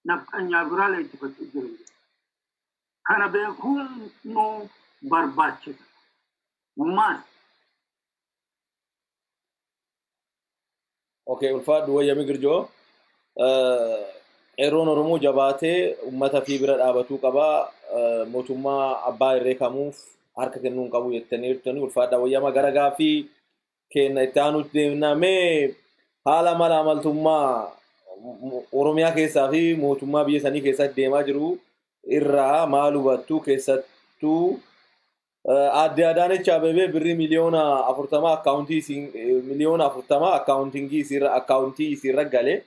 Nafxanyaa biraa leenjifachuu jiran jechuudha. Kana beekuun nu barbaachisa. Maal? Okay, ulfaadhu wayyami girjoo. Qeerroon Oromoo jabaatee uummata fi bira dhaabatuu qaba. Mootummaa abbaa irree kamuuf harka kennuu hin qabu jettanii jirtanii ulfaadha wayyama gara gaaffii keenya itti aanutti deemnamee haala mala amaltummaa Oromiyaa keessaa fi mootummaa biyya sanii keessatti deemaa jiru irraa maal hubattu keessattuu Adde Adaanech Abeebee birrii miliyoona 40 akkaawuntii isirra gale.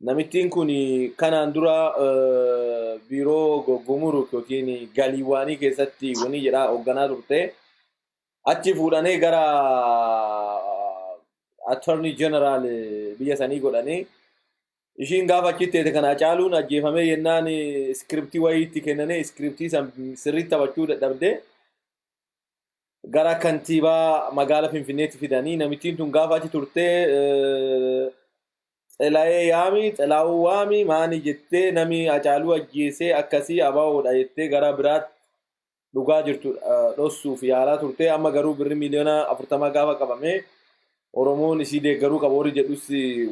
Namittiin kun kanaan dura biiroo gogomuruk yookiin galiiwaanii keessatti wani jedhaa hoogganaa turte. Achi fuudhanii gara Attorney General biyya sanii godhanii ishiin gaafa achitti kana caaluun ajjeefamee yennaan iskiriptii wayiitti kennanii iskiriptii sirriitti taphachuu dadhabde gara kantiibaa magaalaa Finfinneetti fidanii namittiin tun gaafa achi turte xelaa'uu waami maani jettee nami acaaluu ajjeesee akkasii abaawoodha jettee gara biraatti dhugaa jirtu dhossuuf yaalaa turte. Amma garuu birri miliyoona 40 gaafa qabame Oromoon isii deeggaruu qaba warri jedhus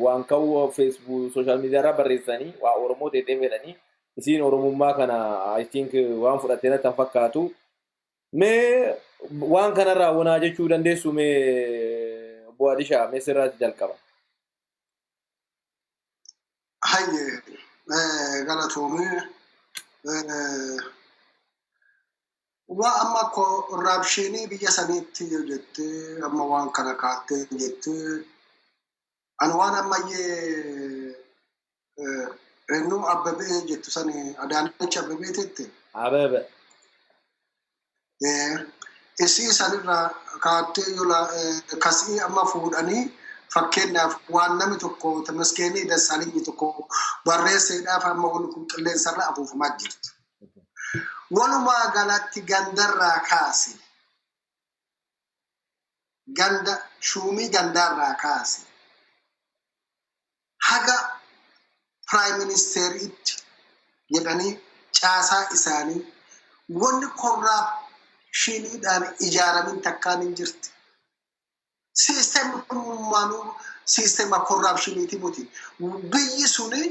waan ka'u Facebook social media irraa barreessanii waa Oromoo teetee fedhanii isiin Oromummaa kana I think waan fudhattee natti fakkaatu. Mee waan kanarraa wanaa jechuu dandeessu mee obbo Adishaa mee sirraatti jalqaba. Hayye galatoomee waa amma korraapshinii biyya saniitti jettee amma waan kana kaattee jettee ani waan ammayyee eenyu Abbabee jettu sani Adaanech Abbabee tette. Abebe. Isii sanirraa kaattee yola kasii amma fuudhanii fakkeenyaaf waan namni tokko Tamaskeenii Dassaalenyi tokko barreesseedhaaf amma wani kun qilleensarra afuufamaa jirti. Walumaa galatti gandarraa kaase ganda shuumii gandarraa kaase haga Prime Ministeriitti jedhanii caasaa isaanii wanni korraapshiniidhaan ijaaramin takkaan hin jirti. Siistemii siistema korraapshiniiti muti. Biyyi suni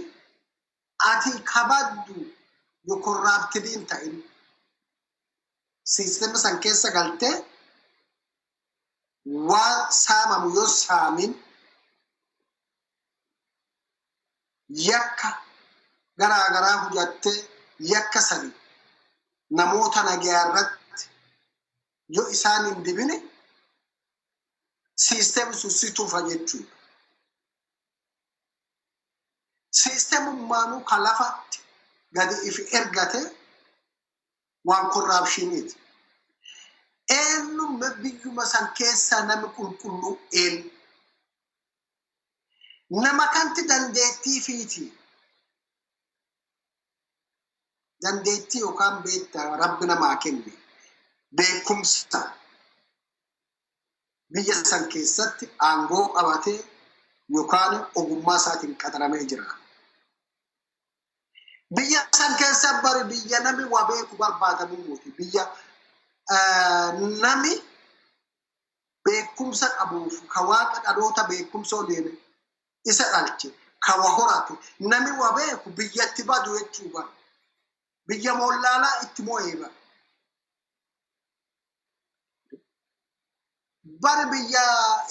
ati kabaddu yoo korraaptidiin ta'in siistema san keessa galtee waan saamamu yoo saamin yakka garaagaraa hojjattee yakka sani namoota nagaa irratti yoo isaan hin dibine siistemni sun si tuufa jechuudha. Siistemummaanuu kan lafatti gadi ifi ergate waan korraapshiniiti. Eenyummaa biyyuma san keessa nami qulqulluu eenyu. Nama kanti dandeettii fiiti. Dandeettii yookaan beektaa rabbi namaa kenne beekumsa biyya san keessatti aangoo qabatee yookaan ogummaa isaatiin qaxaramee jira. Biyya san keessa bari biyya nami waa beeku barbaadamu muti. Biyya nami beekumsa qabuuf ka waaqa dhaloota beekumsa oleene isa dhalche ka waa horate nami waa beeku biyyatti badu jechuu bara. Biyya mollaalaa itti moo'ee bara. Bari biyya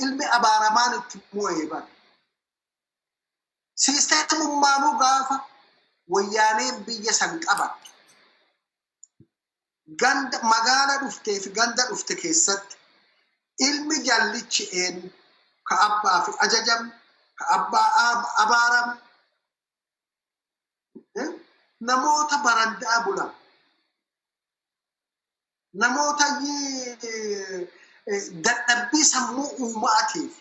ilmi abaaramaan itti moo'ee bara. Siistemummaanuu gaafa wayyaaneen biyya san qabattu ganda magaala dhuftee fi ganda dhufte keessatti ilmi jallichi eenyu ka abbaa fi ajajam ka abbaa abaaram namoota barandaa bulan namoota dadhabbii sammuu uumaatiif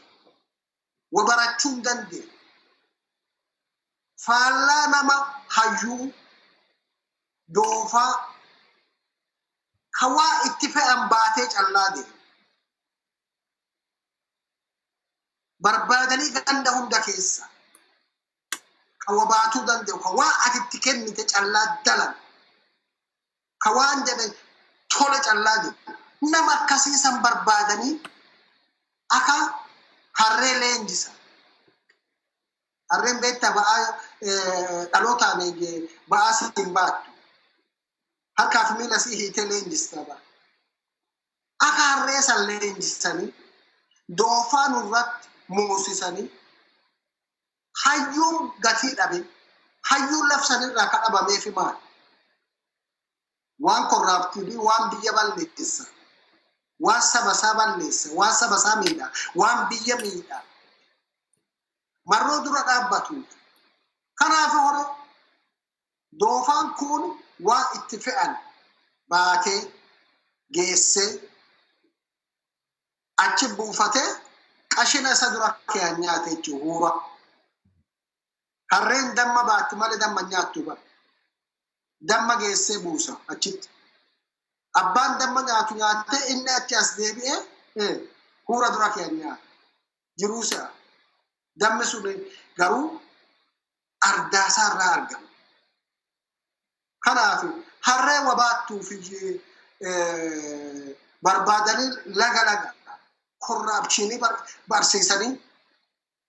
wabarachuu hin dandeenye faallaa nama hayyuu doofaa kawaa itti fe'an baatee callaa deemu. Barbaadanii ganda hunda keessa kawa baatuu danda'u kawaa ati itti kennite callaa dalan kawaan jedhe tola callaa deemu. Nama akkasiisan barbaadanii akka harree leenjisa. Harreen beektaa ba'aa dhalootaan ba'aa siin baattu. Harkaa fi miila sii hiitee leenjista ba'a. Akka harree san leenjisanii doofaan irratti moosisanii hayyuun gatii dhabe hayyuun labsanirraa ka dhabameefi maali? Waan korraaptiidii waan biyya balleessa. Waan saba isaa balleessa. Waan saba isaa miidha. Waan biyya miidha. Marroo dura dhaabbatu. Kanaaf hore doofaan kun waan itti fe'an baatee geessee achi buufatee qashina isa dura keeyyan nyaate jechuudha huura. Harreen damma baatti malee damma nyaattu bara. Damma geessee buusa achitti. Abbaan damma nyaatu nyaattee inni achi as deebi'ee huura dura keeyyan nyaata. Jiruu se'a. Dammi sun garuu ardaasaa irraa argama. Kanaaf harree wabaattuu fi barbaadanii laga korraapshinii barsiisanii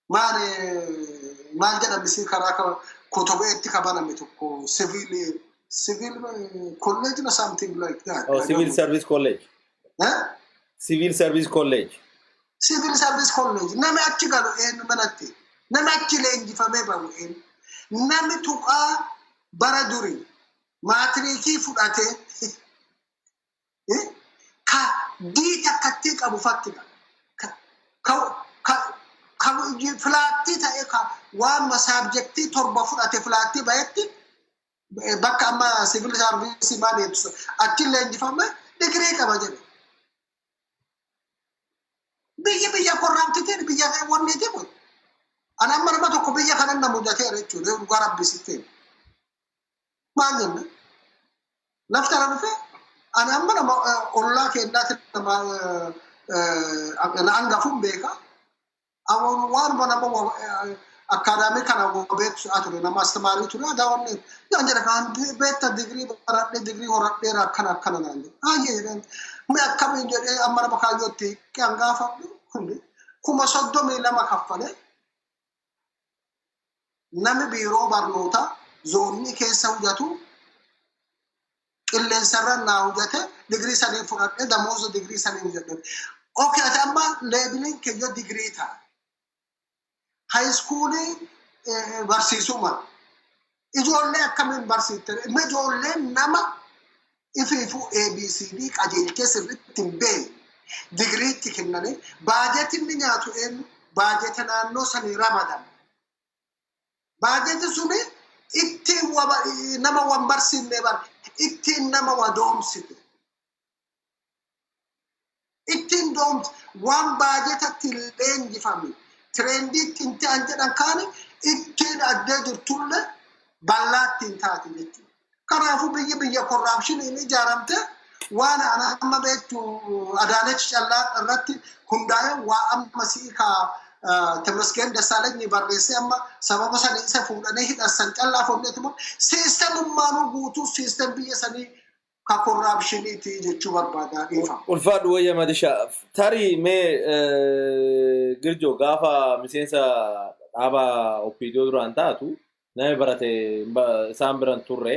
maal jedhamisi karaa kotobeetti kabaname tokko civil college or something like that. Oh, civil service college. Civil service college. Civil service college. Nami achi galu eenyu manatti. Nami achi leenjifamee bahu eenyu. Nami tuqaa bara durii maatirikii fudhatee ka diita akkattii qabu fakkida. Ka filaattii ta'e ka waan saabjektii torba fudhate filaattii bahetti bakka amma civil service maal jedhu achi leenjifame digirii qaba jedhe. Biyya korraaptiitiin biyya wanneetii kun. Ani amma nama tokko biyya kanan na mudateera jechuudha dhugaa rabbisitteen. Maal jenna? Lafta na dhufe ani amma nama ollaa kennaatti nama hangafuun beeka. Waan nama akkaadaamii kana beektu ture nama astimaarii ture daawwanne yaan jedha kan beekta digirii baradhee digirii horadheera akkana naan jedhe. Hayyee mi akkamiin jedhee amma nama kaayyootti hangaafadhu kuma 32 kaffalee nami biiroo barnoota zoonni keessa hojjetu qilleensarra naa hojjete digrii sanii fudhadhe damooza digrii sanii hojjedhe. Okay, ati amma leebiliin keeyyoo digrii ta'a. Haayiskuulii barsiisuu mala. Ijoollee akkamiin barsiifte? Ijoolleen nama ifiifuu ABCD qajeelchee sirriitti hin beekne digriitti kennanii baajetii inni nyaatu eenyu baajeta naannoo sanii ramadan. Baajeti suni ittiin nama wan barsiifne bar ittiin nama wadoomsite. Ittiin doomti waan baajetatti leenjifame tirendiitti hin ta'an jedhan kaani ittiin addee jirtullee bal'aatti hin taate jechuudha. Kanaafuu biyya korraapshiniin ijaaramte waan ana amma beektu Adaanech Callaa irratti hundaa'e waa amma siikaa Temasgeen Dassaalany barreessee amma sababa sana isa fuudhanii hidhasan callaa foonneetuma siistemummaan guutuu siistem biyya sanii ka korraapshiniiti jechuu barbaadaa dhiifa. Ulfaadhu wayya madisha tarii mee Girjo gaafa miseensa dhaaba opiidiyoo duraan taatu nama barate isaan biran turre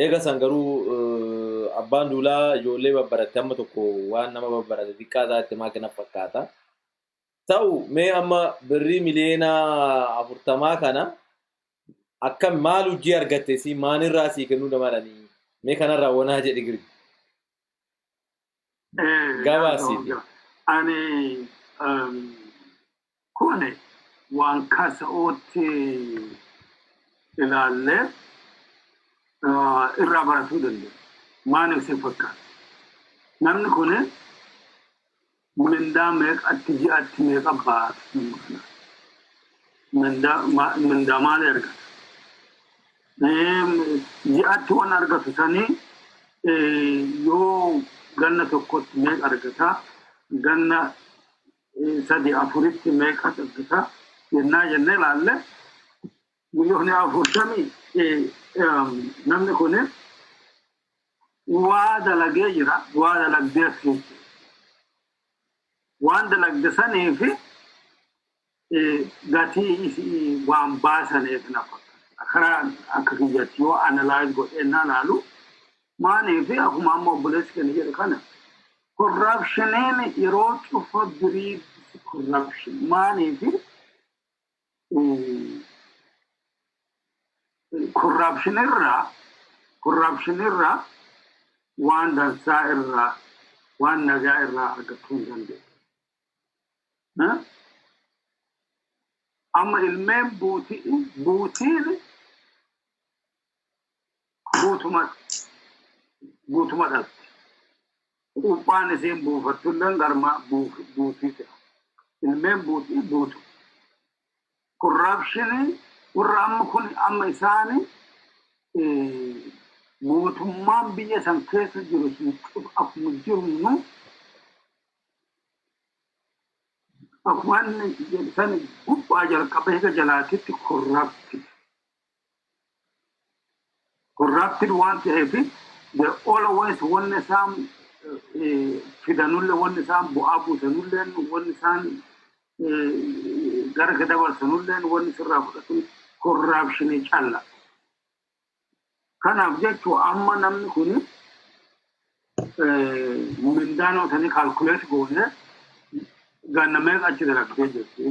eega san garuu abbaan duulaa ijoollee babbarate amma tokko waan nama babbarate xiqqaa isaatti maakina fakkaata. Ta'u mee amma birrii miliyoona 40 kana akkam maal hojii argatte si maanirraa sii kennuu dabalanii mee kanarraa wanaa jedhi Girjo. Gabaasi. Ani kone waan kasa'ootti ilaalle irraa baratuu danda'u. Maaliif si fakkaata? Namni kune mindaa meeqatti ji'atti meeqa baatu? Mindaa maali argata? Ji'atti waan argatu sanii yoo ganna tokkotti meeqa argata? Ganna 3-4tti meeqa argata? Jennaa jennee ilaalle miliyoona 40 namni kune waa dalagee jira, waa dalagdee fi waan dalagde sanii fi gatii waan baasaneef na fakkaata. Karaa akka kiyyatti yoo analyze godhennaa laalu maanii fi akkuma amma obboleessi kenna jedhe kana corruptioniin yeroo cufa birii corruption maanii fi corruption irraa waan dansaa irraa waan nagaa irraa argachuu hin danda'u. Amma ilmeen buutiin guutuma dhalti. Uphaan isiin buufattulleen garmaa buutii ta'a. Ilmeen buutii buutu. Corruptionii warra amma kun amma isaani mootummaan biyya san keessa jiru sun akkuma jirnu akkuma san gubbaa jalqabee eega jalaatitti corrupted waan ta'eef they always wanni isaan fidanullee wanni isaan bu'aa buusanullee wanni isaan gara dabarsanulleen wanni sirraa fudhatu corruptionii calla. Kanaaf jechuun amma namni kun mindaanoo tanii kaalkuleet goone ganna meeqa achi dalagdee jirti.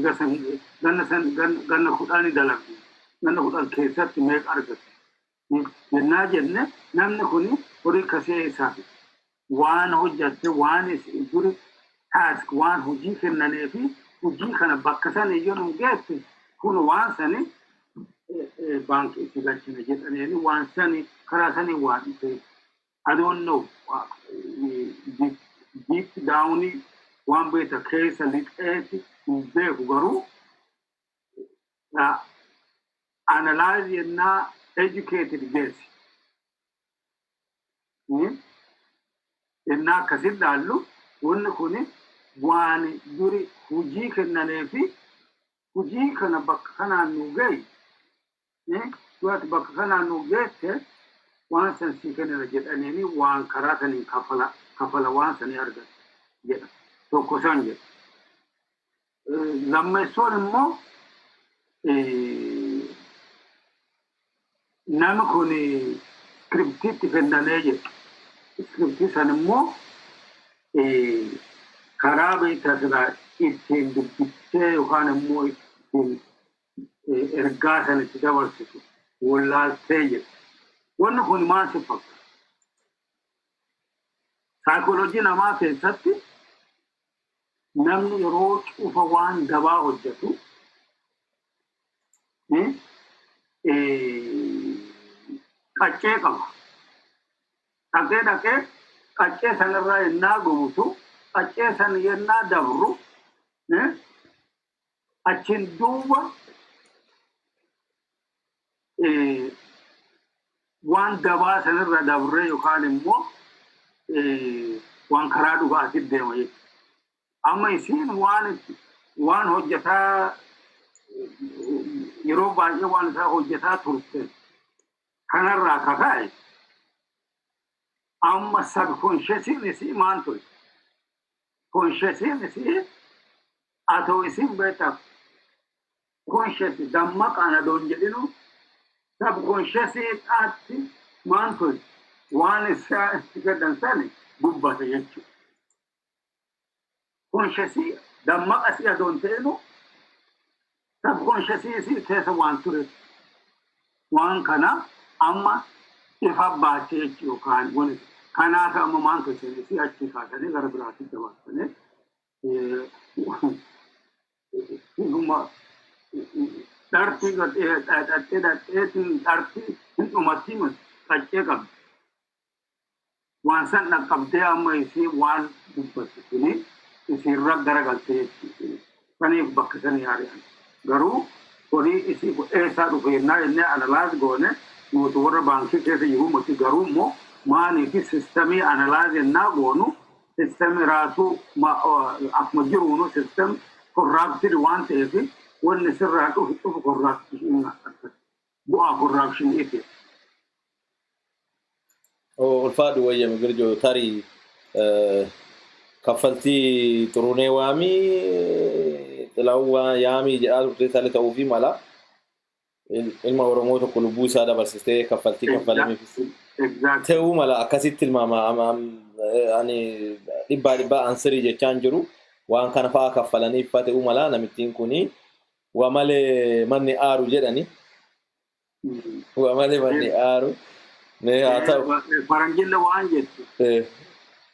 Ganna 10 dalagdee ganna 10 keessatti meeqa argate. Jennaa jenne namni kun horii kasee isaa waan hojjatte waan duri task waan hojii kennanee fi hojii kana bakka sana iyyuu nu geesse kun waan sani baankii itti galchina jedhanii waan sani karaa sani waan ta'e I don't know deep down waan beeta keessa lixeeti hin beeku garuu analyze yennaa educated guess yennaa akkasin laallu wanni kun waan duri hojii kennanee fi hojii kana bakka kanaan nu gahi duratti bakka kanaan nu geesse waan san sii kennana jedhanii waan karaa saniin kafala waan sanii argatu jedha tokko san jedha lammeessoon immoo nama kun skriptiitti kennamee jira. Skriptii san immoo karaa beektasaa ittiin dubbistee yookaan immoo ittiin ergaa sanatti dabarsitu wallaaltee jira. Wanni kun maal si fakkaata? Saayikooloojii namaa keessatti namni yeroo cufa waan dabaa hojjetu qaccee qaba. Dhaqee qaccee sanarraa yennaa gubutu qaccee san yennaa dabru achiin duuba waan dabaa sanirra dabree yookaan immoo waan karaa dhugaatiif deema jechuudha. Amma isiin waan hojjetaa yeroo baay'ee waan isaa hojjetaa turte kanarraa kakaa'e amma subconsciousiin isii maal ture? Consciousiin isii atoo isiin beektaaf conscious dammaqaan adoon jedhinu subconsciousiin dhaatti maal ture? Waan isaa itti gaddan sani dubbate jechuudha. Consciousi dammaqa si adoon ta'inu subconsciousi isii keessa waan ture. Waan kana amma ifa baatee jechuudha yookaan wani kanaaf amma maal ture isii achi kaasanii gara biraatti dabarsanii dhartii dhartii hin dhumatti qaccee qabdi. Waan san dhaqqabdee amma isii waan dubbatti suni isiirra garagaltee jechuudha. Saniif bakka sanii ari'an. Garuu horii isii eessaa dhufe yennaa jennee analaaz goone nuti warra baankii keessa jiru miti garuu immoo maaliifi sistemii analaaz yennaa goonu sistemii raasuu akkuma jiruunu sistem korraaptiri waan ta'eef wanni sirraa dhufu korraaptishinii bu'aa korraapshiniiti. ulfaadhu wayyame girjo tarii kaffaltii xurunee waamii xilawwa yaamii jedhaa turte tale ta'uu fi mala ilma Oromoo tokko lubbuu isaa dabarsistee kaffaltii kaffalameefis ta'uu mala akkasitti ilmaama ani dhibbaa ansirii jechaan jiru waan kana fa'aa kaffalaniif ta'uu mala namittiin kuni waa malee manni aaru jedhani waa malee manni aaru Farangilla waan jettu.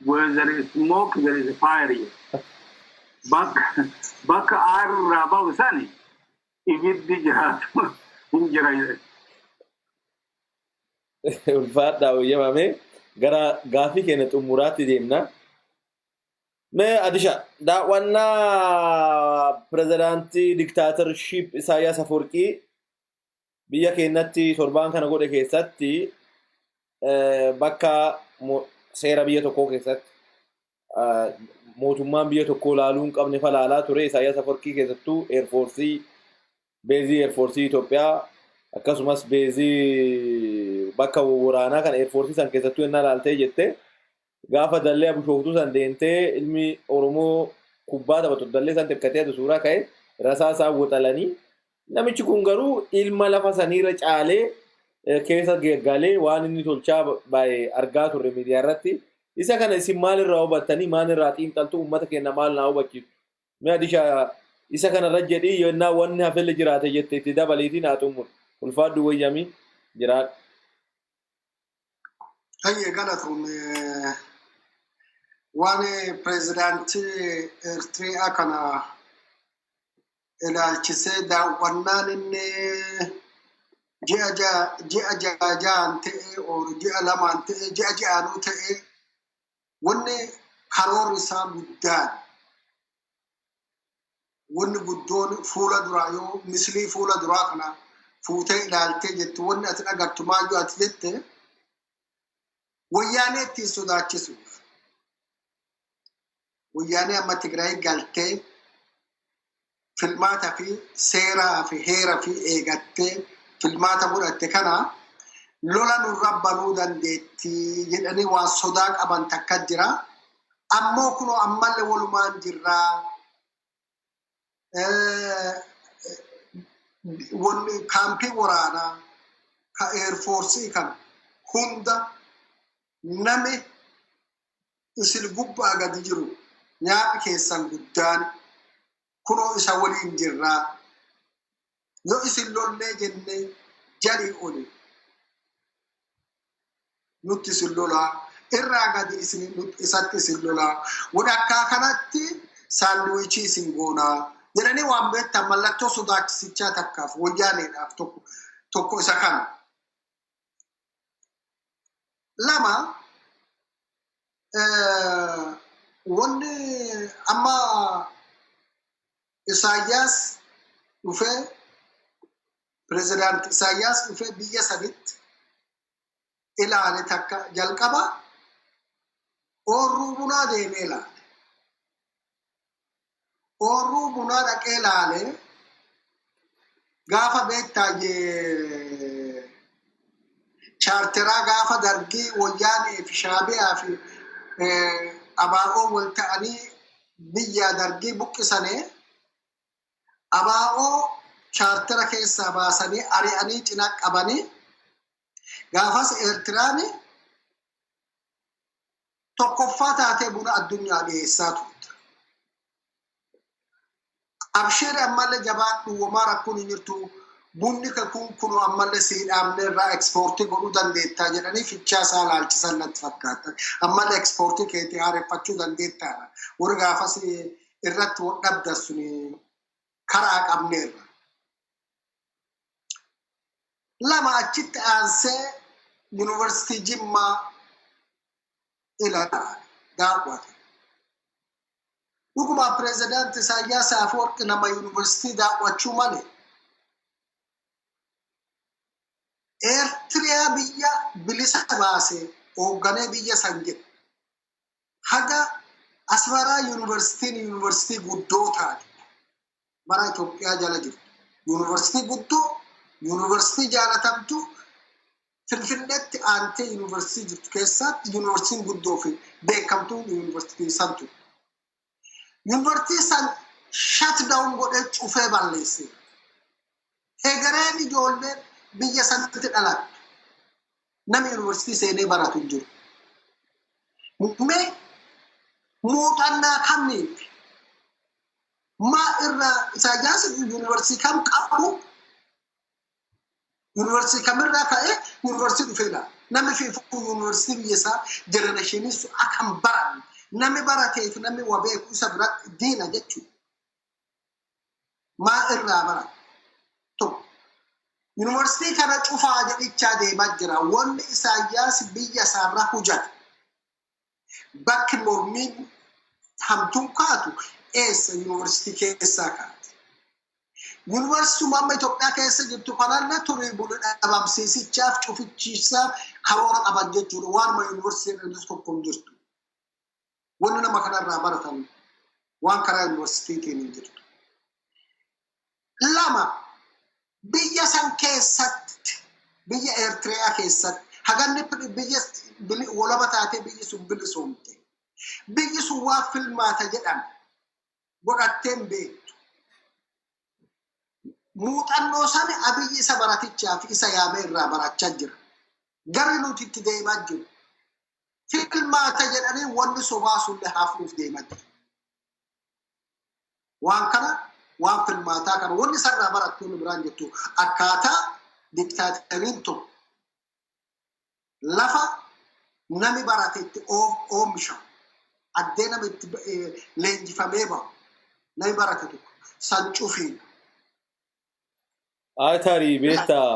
Where there is smoke, there is fire. Bakka aarraa bahu sani ibiddi jiraatu hin jira. Ulfaadhaa wayyamame gara gaafii keenya xumuraatti deemna. Mee Adisha daawwannaa pirezidaantii diktaatorship Isaayyaas Afwerqii biyya keenyatti torbaan kana godhe keessatti bakka seera biyya tokkoo keessatti mootummaan biyya tokkoo laaluu hin qabne falaalaa ture. Isaayyaas Afwerqii keessattuu beezii eerfoorsii Itoophiyaa akkasumas beezii bakka waraanaa kan eerfoorsii san keessattuu ennaa laaltee jette gaafa dallee Abushooftuu san deentee ilmi Oromoo kubbaa taphatu dallee san tirkatee suuraa ka'e rasaa isaa woxalanii namichi kun garuu ilma lafa saniirra caalee keessa galee waan inni tolchaa baay'ee argaa turre miidiyaa irratti. Isa kana isin maalirraa hubattanii maalirraa xiinxaltu uummata keenya maal naa hubachiisu? Mee Adisha isa kana irra jedhii yennaa wanni hafelle jiraate jette itti dabaliitiin haa xumuru. Ulfaadhu wayyamii jiraadha. Hayyee galatuun waan pirezidaantii Eertiriyaa kana ilaalchisee daawwannaan inni ji'a ja'aan ta'e ji'a lamaan ta'e ji'a ja'aanuu ta'e wanni karoorri isaa guddaan wanni guddoon fuula duraa yoo misilii fuula duraa kana fuutee ilaaltee jettu wanni ati dhagartu maayyuu ati jette wayyaanee ittiin sodaachisuuf wayyaanee amma Tigraay galtee filmaata fi seeraa fi heera fi eegattee filmaata godhatte kana lola nurra banuu dandeetti jedhanii waan sodaa qaban takka jira. Ammoo kunoo ammallee walumaan jirraa kaampii waraanaa ka Air Force kan hunda nami isin gubbaa gadi jiru nyaaphi keessan guddaan kunoo isa waliin jirraa yoo isin lollee jennee jalii oli nutti isin lolaa irraa gadi isatti isin lolaa wadakkaa kanatti saandiwichii isin goonaa jedhanii waan beektan mallattoo sodaachisichaa takkaaf wayyaaneedhaaf tokko isa kana. Lama wanni amma Isaayyaas dhufee pirezidaanti Isaayyaas dhufee biyya sanitti ilaale takka jalqaba oorruu bunaa deemee ilaale. Oorruu bunaa dhaqee ilaale gaafa beektaayyee chaarteraa gaafa dargii wayyaanee fi shaabiyaa fi abaa'oo wal ta'anii biyya dargii buqqisanii abaa'oo chaartera keessaa baasanii ari'anii cinaa qabanii gaafas Eertiraan tokkoffaa taatee buna addunyaa dhiyeessaa turte. Abshiiri ammallee jabaadhu wamaa rakkoon hin jirtu bunni kun ammallee siidhaamne irraa ekspoortii godhuu dandeettaa jedhanii fichaa isaa laalchisan natti fakkaata. Ammallee ekspoortii keetii haareffachuu dandeettaadha. Warri gaafas irratti wadhabda suni karaa qabneerra. Lama achitti aansee yuunivarsiitii Jimmaa ilaala daawwate. Dhuguma pirezidaanti Isaayyaas Afwerqi nama yuunivarsiitii daawwachuu malee Eertiriyaa biyya bilisa baasee hoogganee biyya san jedhe haga Asmaraa yuunivarsiitii guddoo taate bara Itoophiyaa jala jirtu. Yuunivarsiitii guddoo, yuunivarsiitii jaalatamtu Finfinneetti aantee yuunivarsiitii jirtu keessatti yuunivarsiitiin guddoo fi beekamtuun yuunivarsiitii san ture. Yuunivarsiitii san shutdown godhee cufee balleesse. Egereen ijoolleen biyya sanatti dhalate namni yuunivarsiitii seenee baratu hin jiru. Mee muuxannaa kamiif maa irraa Isaayyaas yuunivarsiitii kam qabu yuunivarsiitii kamirraa ka'ee yuunivarsiitii dhufee ilaala. Namni fiifuu yuunivarsiitii biyya isaa jenereeshiniis akkam baran namni barateef namni waa beeku isa biratti diina jechuudha. Maa irraa barata tokko. Yuunivarsiitii kana cufaa jedhichaa deemaa jira. Wanni Isaayyaas biyya isaarraa hojjate. Bakki mormiin hamtuun kaatu eessa yuunivarsiitii keessaa kaate. Yuunivarsiitiin amma Itoophiyaa keessa jirtu kanallee turii bulu dhabamsiisichaaf cufichiisaaf karoora qaban jechuudha. Waanuma yuunivarsiitiin irratti tokko hin jirtu. Wanni nama kanarraa baratan waan karaa yuunivarsiitiitiin hin jirtu. Lama biyya san keessatti biyya Eertiriyaa keessatti haganni biyya walaba taatee biyyi sun bilisoomte. Biyyi sun waa filmaata jedhan godhatteen beektu. Muuxannoo sana abiyyi isa baratichaa fi isa yaamee irraa barachaa jira. Garri nuti itti deemaa jiru. Filmaata jedhanii wanni sobaa sullee haafuuf deemaa jiru. Waan kana waan filmaataa kana wanni sarraa barattuun biraan jettu akkaataa diktaateriin tokko lafa nami baratetti oomishamu addee nama itti leenjifamee bahu nami barate tokko san cufiidha. Tarii beektaa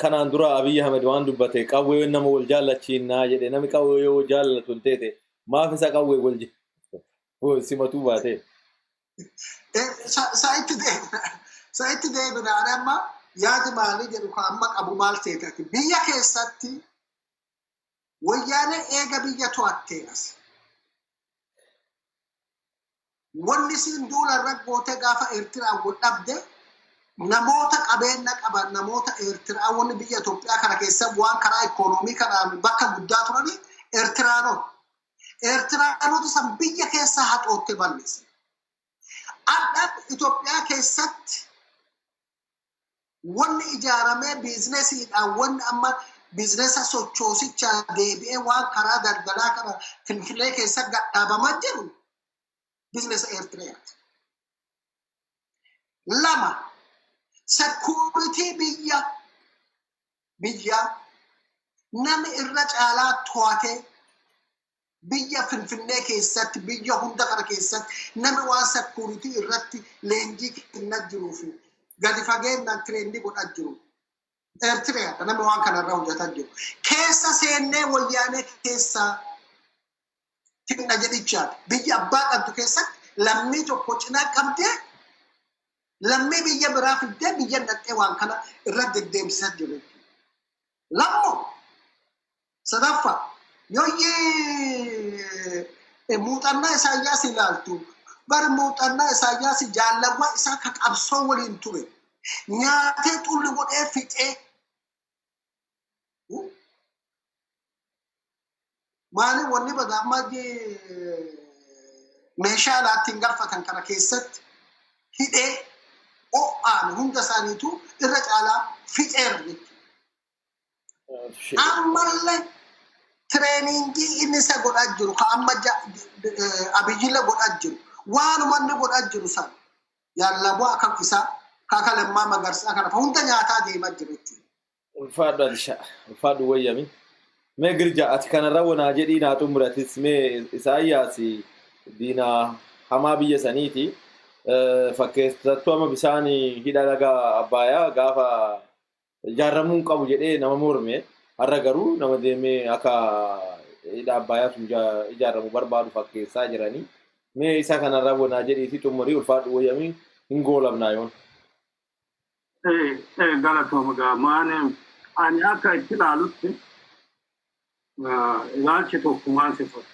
kanaan dura Abiy Ahmed waan dubbate qawwee nama wal jaallachiinaa jedhe namni qawwee yoo jaallatu hin teete maaf isa qawwee wal simatuu baate. Saitti deebinaan amma yaadi maalii jedhu kan amma qabu maal ta'eeti biyya keessatti wayyaanee eega biyya to'attee as. Wanni siin duula irra gootee gaafa Eertiraan wal dhabde namoota qabeenya qaban namoota Eertiraa wanni biyya Itoophiyaa kana keessa waan karaa ikoonoomii kanaan bakka guddaa turani Eertiraanota san biyya keessa haxootte balleesse. Adda Itoophiyaa keessatti wanni ijaaramee biizinesiidhaan wanni amma biizinesa sochoosichaa deebi'ee waan karaa daldalaa kana Finfinnee keessa gadhaabamaa jiru biizinesa Eertiriyaati. Lama security biyya namni irra caalaa to'atee biyya Finfinnee keessatti biyya hunda kana keessatti namni waan security irratti leenjii kennaa jiruu fi gadi fageenyaan tireendii godhaa jiru. Eertiriyaa namni waan kanarraa hojjetaa jiru. Keessa seennee wayyaanee keessa tinna jedhichaati. Biyya abbaa qabdu keessatti lammii tokko cinaa qabdee lammii biyya biraa fiddee biyya naqxee waan kana irra deddeebisaa jiru. Lammo sadaffaa yooyyee muuxannaa Isaayyaas ilaaltu bari muuxannaa Isaayyaas jaallawaa isaa ka qabsoo waliin ture nyaatee xulli godhee fixee maali wanni badaammaa meeshaa alaattiin galfatan kana keessatti hidhee o'aan hunda isaaniitu irra caalaa fixeera jechuudha. Ammallee treeningii inni isa godhaa jiru ka amma abiyyilla godhaa jiru waanuma inni godhaa jiru san yaallaboo akka isaa kaka lammaa magarsaa kana hunda nyaataa deemaa jiru jechuudha. Ulfaadhu Alishaa, ulfaadhu wayyami. Mee Girja ati kanarra wanaa jedhii naa xumuratis mee Isaayyaas diinaa hamaa biyya saniiti. Fakkeessattuu amma bishaan hidha laga Abbayaa gaafa ijaarramuu qabu jedhee nama morme har'a garuu nama deemee akka hidha Abbayaa sun ijaarramu barbaadu fakkeessaa jiranii. Mee isa kanarra wanaa jedhiiti xumurii ulfaadhu wayyami hin goolabnaa yoon. Galatooma gaamaane ani akka itti ilaalutti ilaalchi tokkummaan sifatu.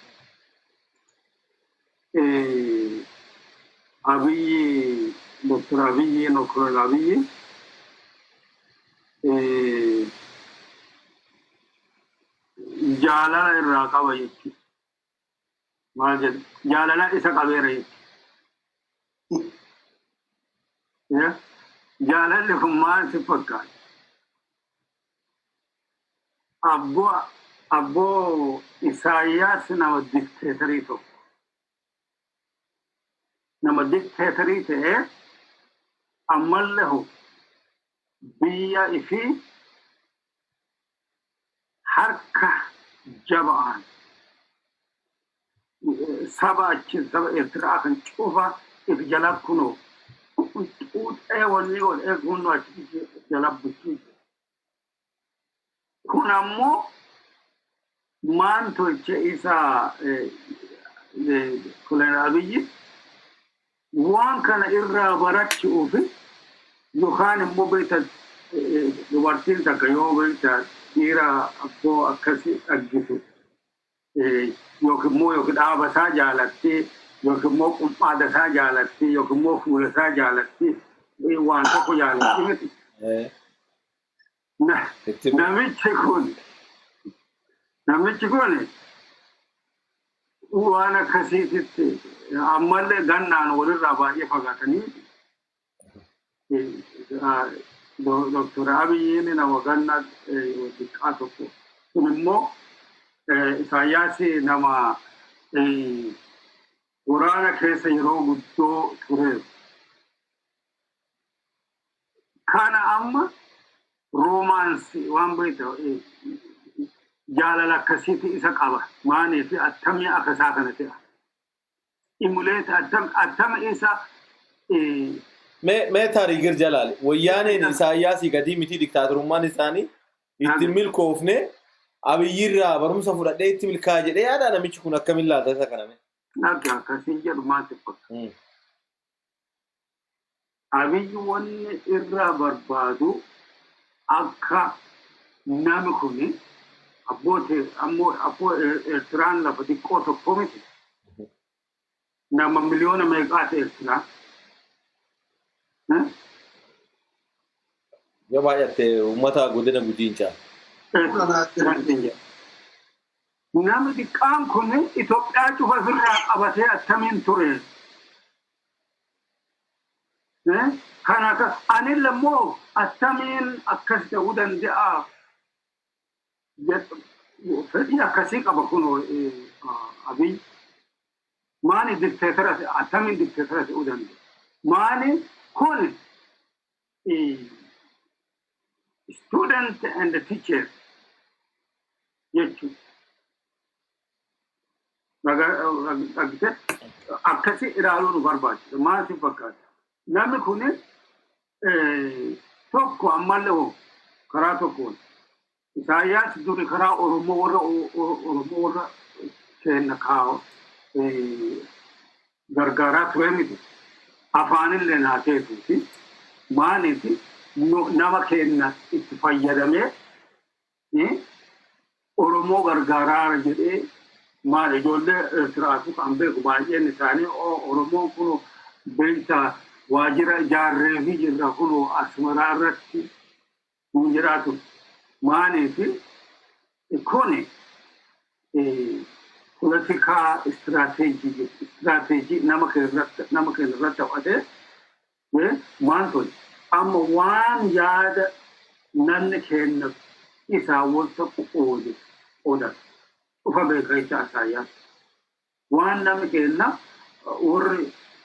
Abiyyi Dr. Abiyyi Nokron Abiyyi jaalala irraa qaba jechuudha. Maal jedhu jaalala isa qabeera jechuudha. Jaalalli kun maal si fakkaata? Abboo Isaayyaas nama dikteetarii tokko. Nama dikteetarii ta'ee ammallee biyya ifii harka jaba'aan saba Eertiraa kan cufa if jala kunoo xuuxee wanni godhee kunoo achi jala bulchiisa. Kun ammoo maan tolche isaa Koloneel Abiyyi waan kana irraa barachuufi yookaan immoo beekta dubartiin takka yoo beekta dhiira abboo akkasii argitu yookiin immoo dhaabataa jaalattee yookiin immoo qummaadataa jaalattee yookiin immoo fuulasaa jaalattee waan tokko jaalattee miti. Namichi kun waan akkasiititti ammallee gannaan walirraa baay'ee fagaatanii Dr. Abiyyiin nama gannaa xiqqaa tokko kun immoo Isaayyaas nama waraana keessa yeroo guddoo ture. Kana amma roomaansii waan beekta jaalala akkasiitti isa qaba maanii fi attamii akka isaa kana ta'a. Imuleet attama isa mee tarii Girja laale wayyaaneen Isaayyaasii gadii miti diktaatorummaan isaanii itti milkoofne Abiyyirraa barumsa fudhadhee itti milkaa jedhee yaada namichi kun akkamiin laalta isa kaname? Akkasiin jedhu maal xiqqoota. Abiyyi wanni irraa barbaadu akka nami kuni abboo Eertiraan lafa xiqqoo tokko miti. Nama miliyoona meeqaata Eertiraa. Yoo baay'atte uummata godina gudiincha. Nami xiqqaan kun Itoophiyaa cufa ofirraa qabatee attamiin ture. Kana ani lammoo attamiin akkas ta'uu danda'a. Fedhii akkasii qaba kunoo Abiy. Maani dikteetara attamiin dikteetara ta'uu danda'a. Maani kun student and the teacher jechuudha. Akkasii ilaaluu nu barbaachisa. Maaliif fakkaata? Namni kun tokko ammallee karaa tokkoon Isaayyaas duri karaa Oromoo warra keenya kaa'u gargaaraa ture miti. Afaanillee naa keessuuti. Maaliif nama keenya itti fayyadamee Oromoo gargaaraa jedhee maal ijoollee Eertiraatu kan beeku baay'een isaanii Oromoon kun beektaa waajjira ijaarree fi jirra kun Asmaraa irratti kun jiraatu. Maaliif kun politikaa istiraatejii nama keenya irratti ta'atee maal tolche amma waan yaada namni keenya isaa wanta odan ufa beekaa isa Isaayyaas waan namni keenya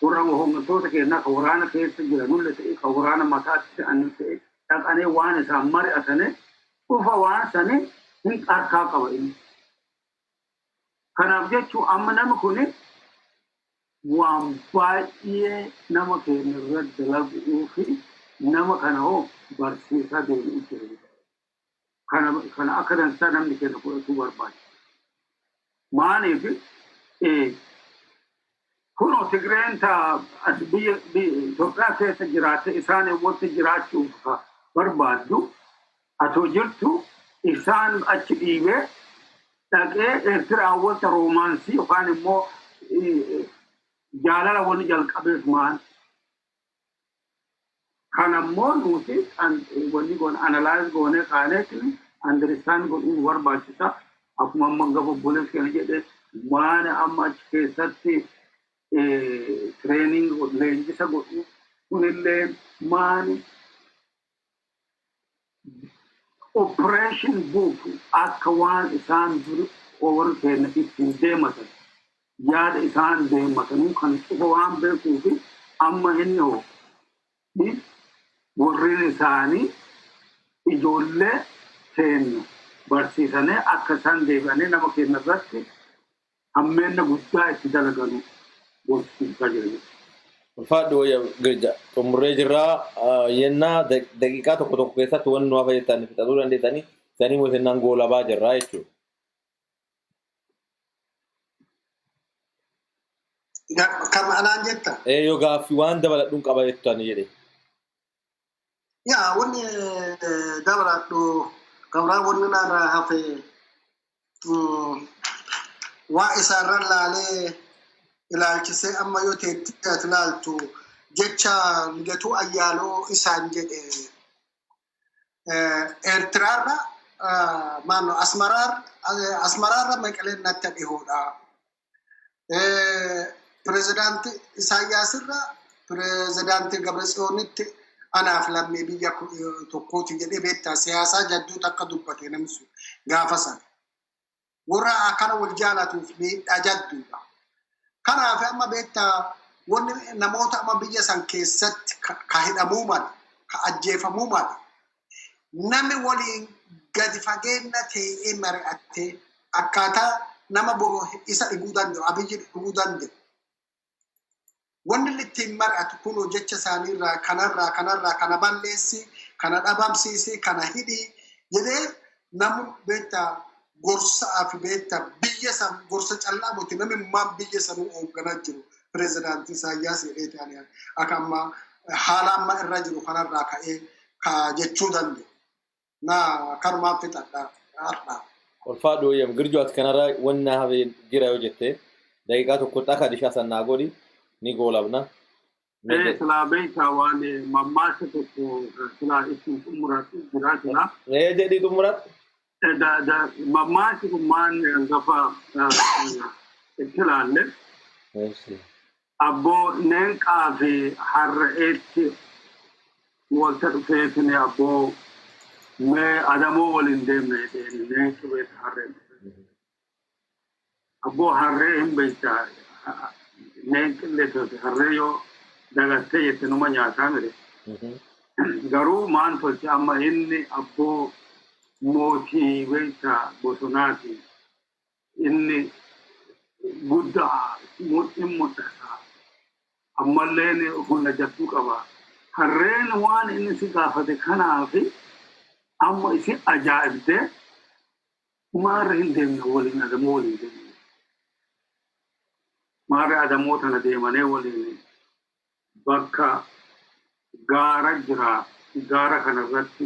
warra hooggantoota keenyaa kan waraana keessa jiranullee ta'e kan waraana mataatti ta'anii ta'e dhaqanee waan isaan mari'atanii ufa waan sanii hin harkaa qaba inni. Kanaaf jechuun amma namni kun waan baay'ee nama keenya irratti dalaguu fi nama kana hoo barsiisaa deemuu jiru. Kana akka dansaa namni keenya fudhatuu barbaada. Maaliif kunoo Tigreen biyya Itoophiyaa keessa jiraate isaan wanta jiraachuuf barbaaddu atoo jirtu isaan achi dhiibee dhaqee Eertiraa wanta roomaansii yookaan immoo jaalala wanni jalqabeef maal. Kanammoo nuti wanni goone analyze goone kaaneetiin understand godhuu barbaachisa. Akkuma amma gaba obboleessi kana jedhee waan amma achi keessatti training leenjisa godhu kunillee maani operation book akka waan isaan duri warra keenya ittiin deematan yaada isaan deematan kan cufa waan beekuu fi amma inni hoo warreen isaanii ijoollee keenya barsiisanii akka isaan deebi'anii nama keenya irratti hammeenna guddaa itti dalaganu gochuusaa jiru. Ulfaadhu Girja xumurree jirraa yennaa daqiiqaa tokko keessatti waan nu fayyadanii fixatuu dandeessanii sanii mootinnaan goolabaa jirraa jechuudha. Kan anaan jetta? Yoo gaaffii waan dabaladhuun qaba jettan jedhe. Yaa wanni dabaladhu kabraa wanni naarraa hafee waa isaarran laalee ilaalchisee amma yoo teetti ilaaltu jecha Lidatuu Ayyaaloo isaan jedhe Eertiraarra maanno Asmaraarra Maqaleen natti dhihoodha. Pirezidaantii Isaayyaasirra pirezidaantii Gabratsiyoonitti anaaf lammii biyya tokkooti jedhee beektaa siyaasaa jadduu takka dubbate namni sun gaafa sana. Warra akkana wal jaalatuuf miidhaa jadduudha. Kanaaf amma beektaa wanni namoota amma biyya san keessatti ka hidhamuu mala, ka ajjeefamuu mala. Namni waliin gadi fageenya ta'ee mari'attee akkaataa nama boru isa dhibuu danda'u, abiyyi dhibuu danda'u. Wanni ittiin mari'atu kunoo jecha isaaniirraa kanarraa kana balleessi, kana dhabamsiisi, kana hidhii jedhee namni beektaa gorsaa fi beektaa biyya san gorsa callaa booti namni maan biyya sanuu hoogganaa jiru pirezidaantii Isaayyaas jedhee ta'anii akka amma haala amma irra jiru kanarraa ka'ee ka jechuu danda'u. Na kanumaaf fixadhaa. Ulfaadhu Girjoo ati kanarraa wanna hafee jira yoo jettee daqiiqaa tokkotti akka dishaa sannaa godhi ni goolabna. Silaa beektaa waan mammaasa tokko silaa ittiin xumuratu jiraatudha. Jedhii xumuratu. Mammaasi kun maan gafa itti ilaalle Abbo nenqa fi harreetti walta dhufeetini abbo mee adamoo waliin deemne jedheen nenqi beet harreen abbo harree hin beektaa nenqillee tote harree yoo dagattee jette numa nyaataa mire garuu maan tolche amma inni abbo mootii beektaa bosonaati inni guddaa in mul'ata ammalleen humna jabduu qaba harreen waan inni si gaafate kanaafi amma isi ajaa'ibde maarra hin deemne waliin adamoo waliin deemne maarra adamoo tana deemanii waliin bakka gaara jira gaara kanarratti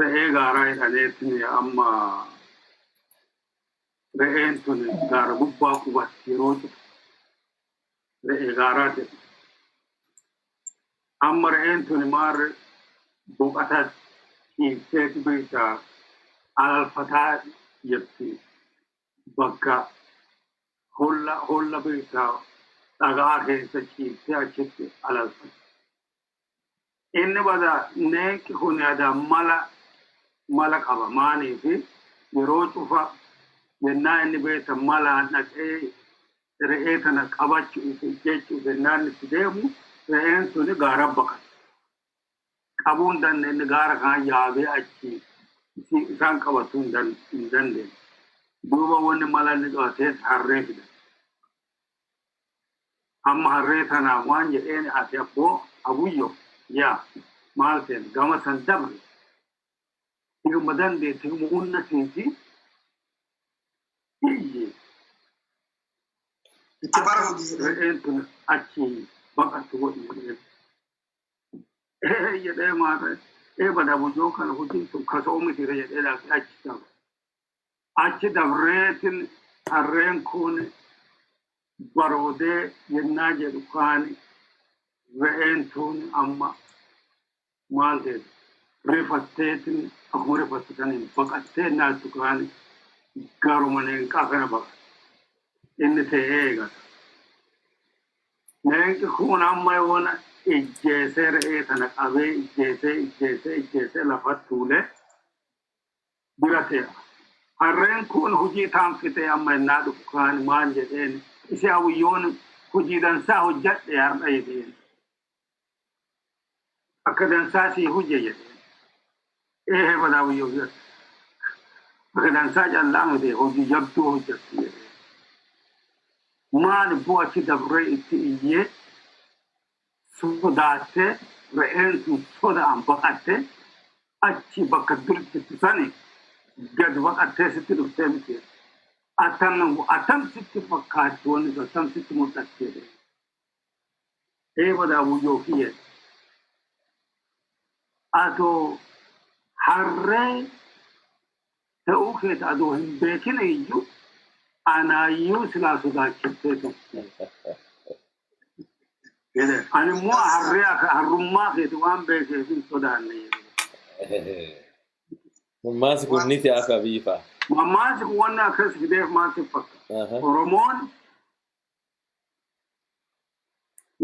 re'ee gaaraa hidhaneetti amma re'een tun gaara gubbaa qubatti yeroo jiru re'ee gaaraa jedhu amma re'een tun maarra boqataa ciibseeti beektaa alalfataa jetti bakka holla beektaa dhagaa keessa ciibsee achitti alalfata. Inni bada nenqi kun yaada mala qaba maaniifi yeroo cufa jennaa inni beekta malaan dhaqee re'ee tana qabachuuf jechuuf jennaan itti deemu re'een tuni gaara baqata. Qabuun dandeenye gaara kan yaabee achi isaan qabatu hin dandeenye. Duuba wanni mala inni qabatees harree fida. Amma harree tanaa waan jedheen ati abuyyo yaa maal ta'e gama san dabre. Tiguma dandee tiguma hunna siinti iyye. Itti bara hojii re'een tun achi baqatu godhe. Jedhee maata bada bujoo kana hojii tun kasoo miti jedhee laafee achi dabre. Achi dabreetin harreen kun baroodee yennaa jedhu kaani re'een tun amma maal ta'e rifatteetin akkuma rifattaniin baqattee naattu kaani garuma nenqaa kana baqate. Inni ta'ee eegata. Nenqi kun amma yoona ijjeesee re'ee tana qabee ijjeesee lafatti tuulee bira ta'e. Harreen kun hojii taanfitee amma innaa dhufu kaan maal jedheen isi hawiyyoon hojii dansaa hojjadhe har'a jedheen. Akka dansaa sii hojje jedheen. Bada hawiyyoo jedhe. Akka dansaa callaa miti hojii jabduu hojjattu jedheen. Maal bu'achi dabree itti iyyee sodaattee re'een sun sodaan baqattee achi bakka durti sani gad baqattee sitti dhuftee miti. Attam sitti fakkaatti wanni sun attam sitti mul'attee. Bada hawiyyoo kiyye. Atoo harree ta'uu keessa adoo hin beekine iyyuu anaayyuu silaa sodaachistee tokko. Ani immoo harrummaa keessa waan beekeef hin sodaanne. Mammaasi kun ni ta'aa akka biifaa. Mammaasi kun wanna akkas fideef maasiif fakkaata. Oromoon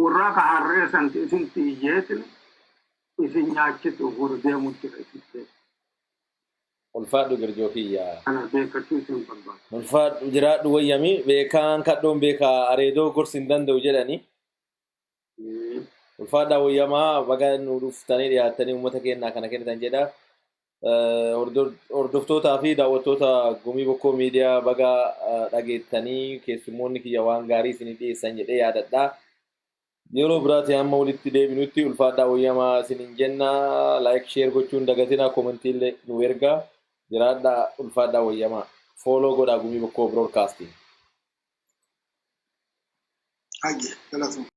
warra akka harree santi isinti iyyeetin isin nyaachitu deemuu jira isittee. Ulfaadhu Girjoo kiyyaa. Kana beekachuu isin barbaada. Ulfaadhu jiraadhu wayyami beekaan kadhoon beekaa areedoo gorsi hin danda'u jedhani. Ulfaadhaa wayyamaa baga nu dhuftanii dhiyaattanii uummata keenyaa kana kennitan jedha. Hordoftootaa fi daawwattoota gumii bokkoo miidiyaa baga dhageettanii keessummoonni kiyya waan gaarii isinii dhiyeessan jedhee yaadadha. Yeroo biraatti amma walitti deebinutti ulfaadhaa wayyamaa isiniin jenna. Like share gochuun dagatina komentii illee nu ergaa. Jiraadhaa ulfaadhaa wayyamaa. Follow godhaa gumii bokkoo broadcasting. Hayye, galatoomna.